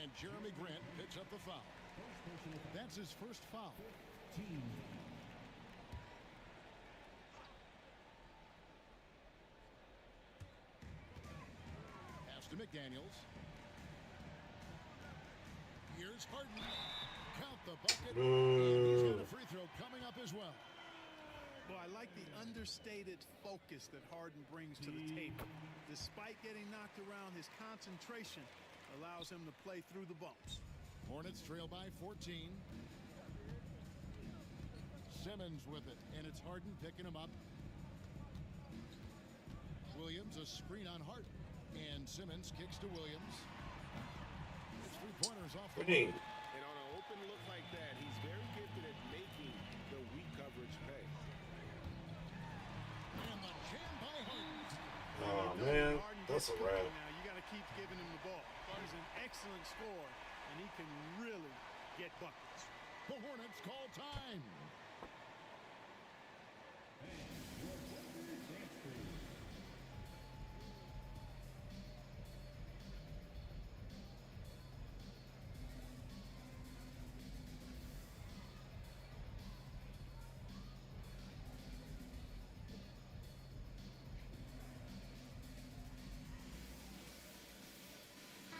And Jeremy Grant picks up the foul. That's his first foul. Pass to McDaniels. Here's Harden. Count the bucket. And he's got a free throw coming up as well. Well, I like the understated focus that Harden brings to the table. Despite getting knocked around, his concentration allows him to play through the bumps. Hornets trail by 14. Simmons with it, and it's Harden picking him up. Williams, a screen on Harden. And Simmons kicks to Williams. It's three-pointers off the Winning. And on an open look like that, he's very gifted at making the weak coverage pay. And the jam by Harden. Oh, man. That's a wrap. Now you got to keep giving him the ball. He's an excellent scorer, and he can really get buckets. The Hornets call time.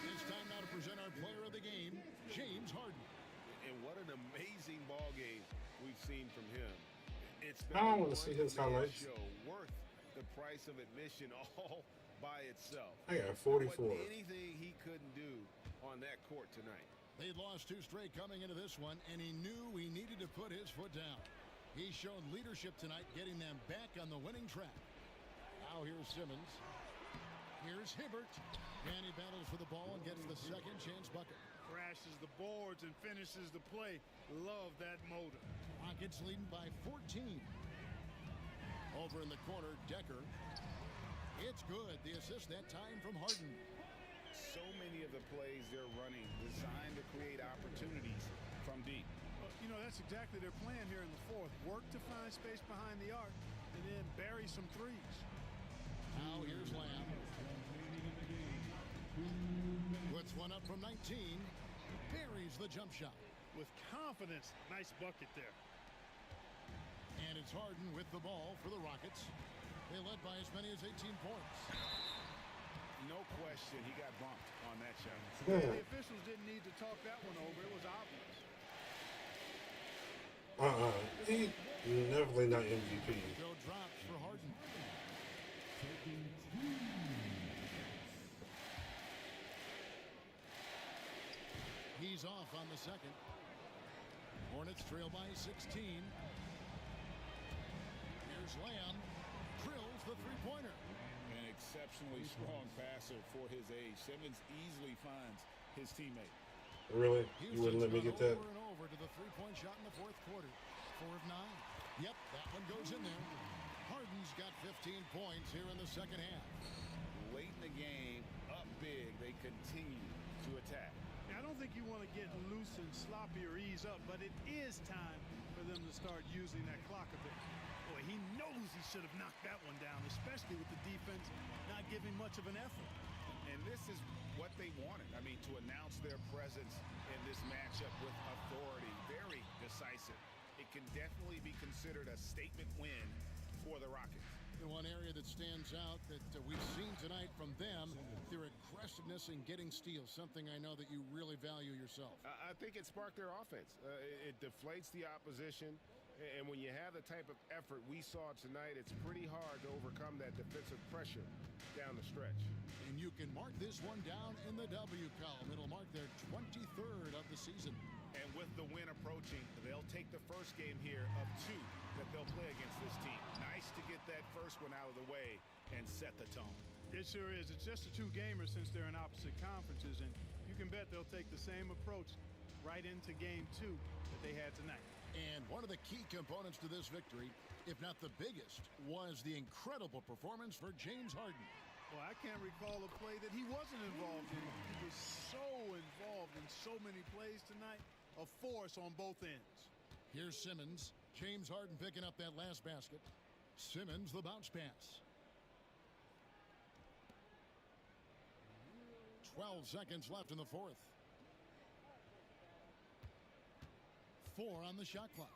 It's time now to present our player of the game, James Harden. And what an amazing ball game we've seen from him. It's been I a want to see his one-man highlights. show worth the price of admission all by itself. I got There 44. wasn't anything he couldn't do on that court tonight. They'd lost two straight coming into this one, and he knew he needed to put his foot down. He's shown leadership tonight, getting them back on the winning track. Now here's Simmons. Here's Hibbert. And he battles for the ball and gets the second chance bucket. Crashes the boards and finishes the play. Love that motor. Rockets leading by 14. Over in the corner, Decker. It's good. The assist that time from Harden. So many of the plays they're running designed to create opportunities from deep. You know, that's exactly their plan here in the fourth. Work to find space behind the arc and then bury some threes. Now here's Lamb. Puts one up from 19. Buries the jump shot. With confidence, nice bucket there. And it's Harden with the ball for the Rockets. They led by as many as 18 points. No question he got bumped on that shot. The officials didn't need to talk that one over. It was obvious. He definitely not MVP. No drops for Harden. He's off on the second. Hornets trail by 16. Here's Lamb. Drills the three-pointer. An exceptionally strong passer for his age. Simmons easily finds his teammate. Really? You wouldn't let me get that? Over and over to the three-point shot in the fourth quarter. 4 of 9. Yep, that one goes in there. Harden's got 15 points here in the second half. Late in the game, up big, they continue to attack. Now, I don't think you want to get loose and sloppy or ease up, but it is time for them to start using that clock a bit. Boy, he knows he should have knocked that one down, especially with the defense not giving much of an effort. And this is what they wanted. I mean, to announce their presence in this matchup with authority, very decisive. It can definitely be considered a statement win for the Rockets. And one area that stands out that we've seen tonight from them, their aggressiveness in getting steals, something I know that you really value yourself. I think it sparked their offense. It deflates the opposition. And when you have the type of effort we saw tonight, it's pretty hard to overcome that defensive pressure down the stretch. And you can mark this one down in the W column. It'll mark their 23rd of the season. And with the win approaching, they'll take the first game here of 2 that they'll play against this team. Nice to get that first one out of the way and set the tone. It sure is. It's just a 2-gamer since they're in opposite conferences, and you can bet they'll take the same approach right into game 2 that they had tonight. And one of the key components to this victory, if not the biggest, was the incredible performance for James Harden. Well, I can't recall a play that he wasn't involved in. He was so involved in so many plays tonight, a force on both ends. Here's Simmons. James Harden picking up that last basket. Simmons, the bounce pass. 12 seconds left in the fourth. 4 on the shot clock.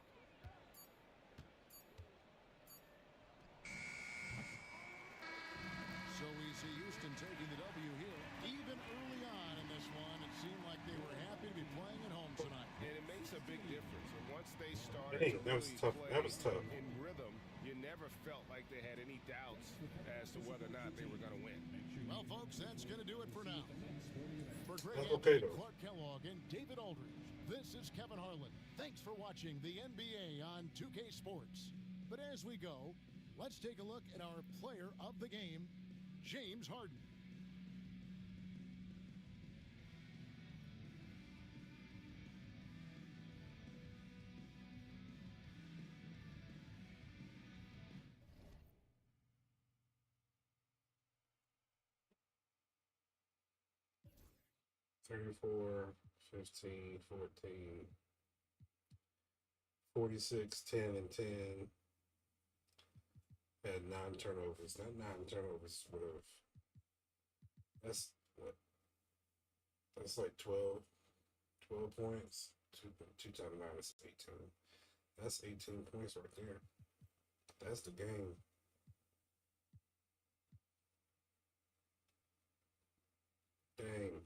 So we see Houston taking the W here. Even early on in this one, it seemed like they were happy to be playing at home tonight. And it makes a big difference. And once they started Dang, to that was really tough. play That was tough. in rhythm, you never felt like they had any doubts as to whether or not they were going to win. Well, folks, that's going to do it for now. For Greg That's okay, Anthony, though. Clark Kellogg, and David Aldridge, this is Kevin Harlan. Thanks for watching the NBA on 2K Sports. But as we go, let's take a look at our player of the game, James Harden. $34, 15, 14, 46, 10, and 10. Had 9 turnovers. Not 9 turnovers would have. That's what? That's like 12 points. 2 times 9 is 18. That's 18 points right there. That's the game. Dang.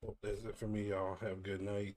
Well, that's it for me, y'all. Have a good night.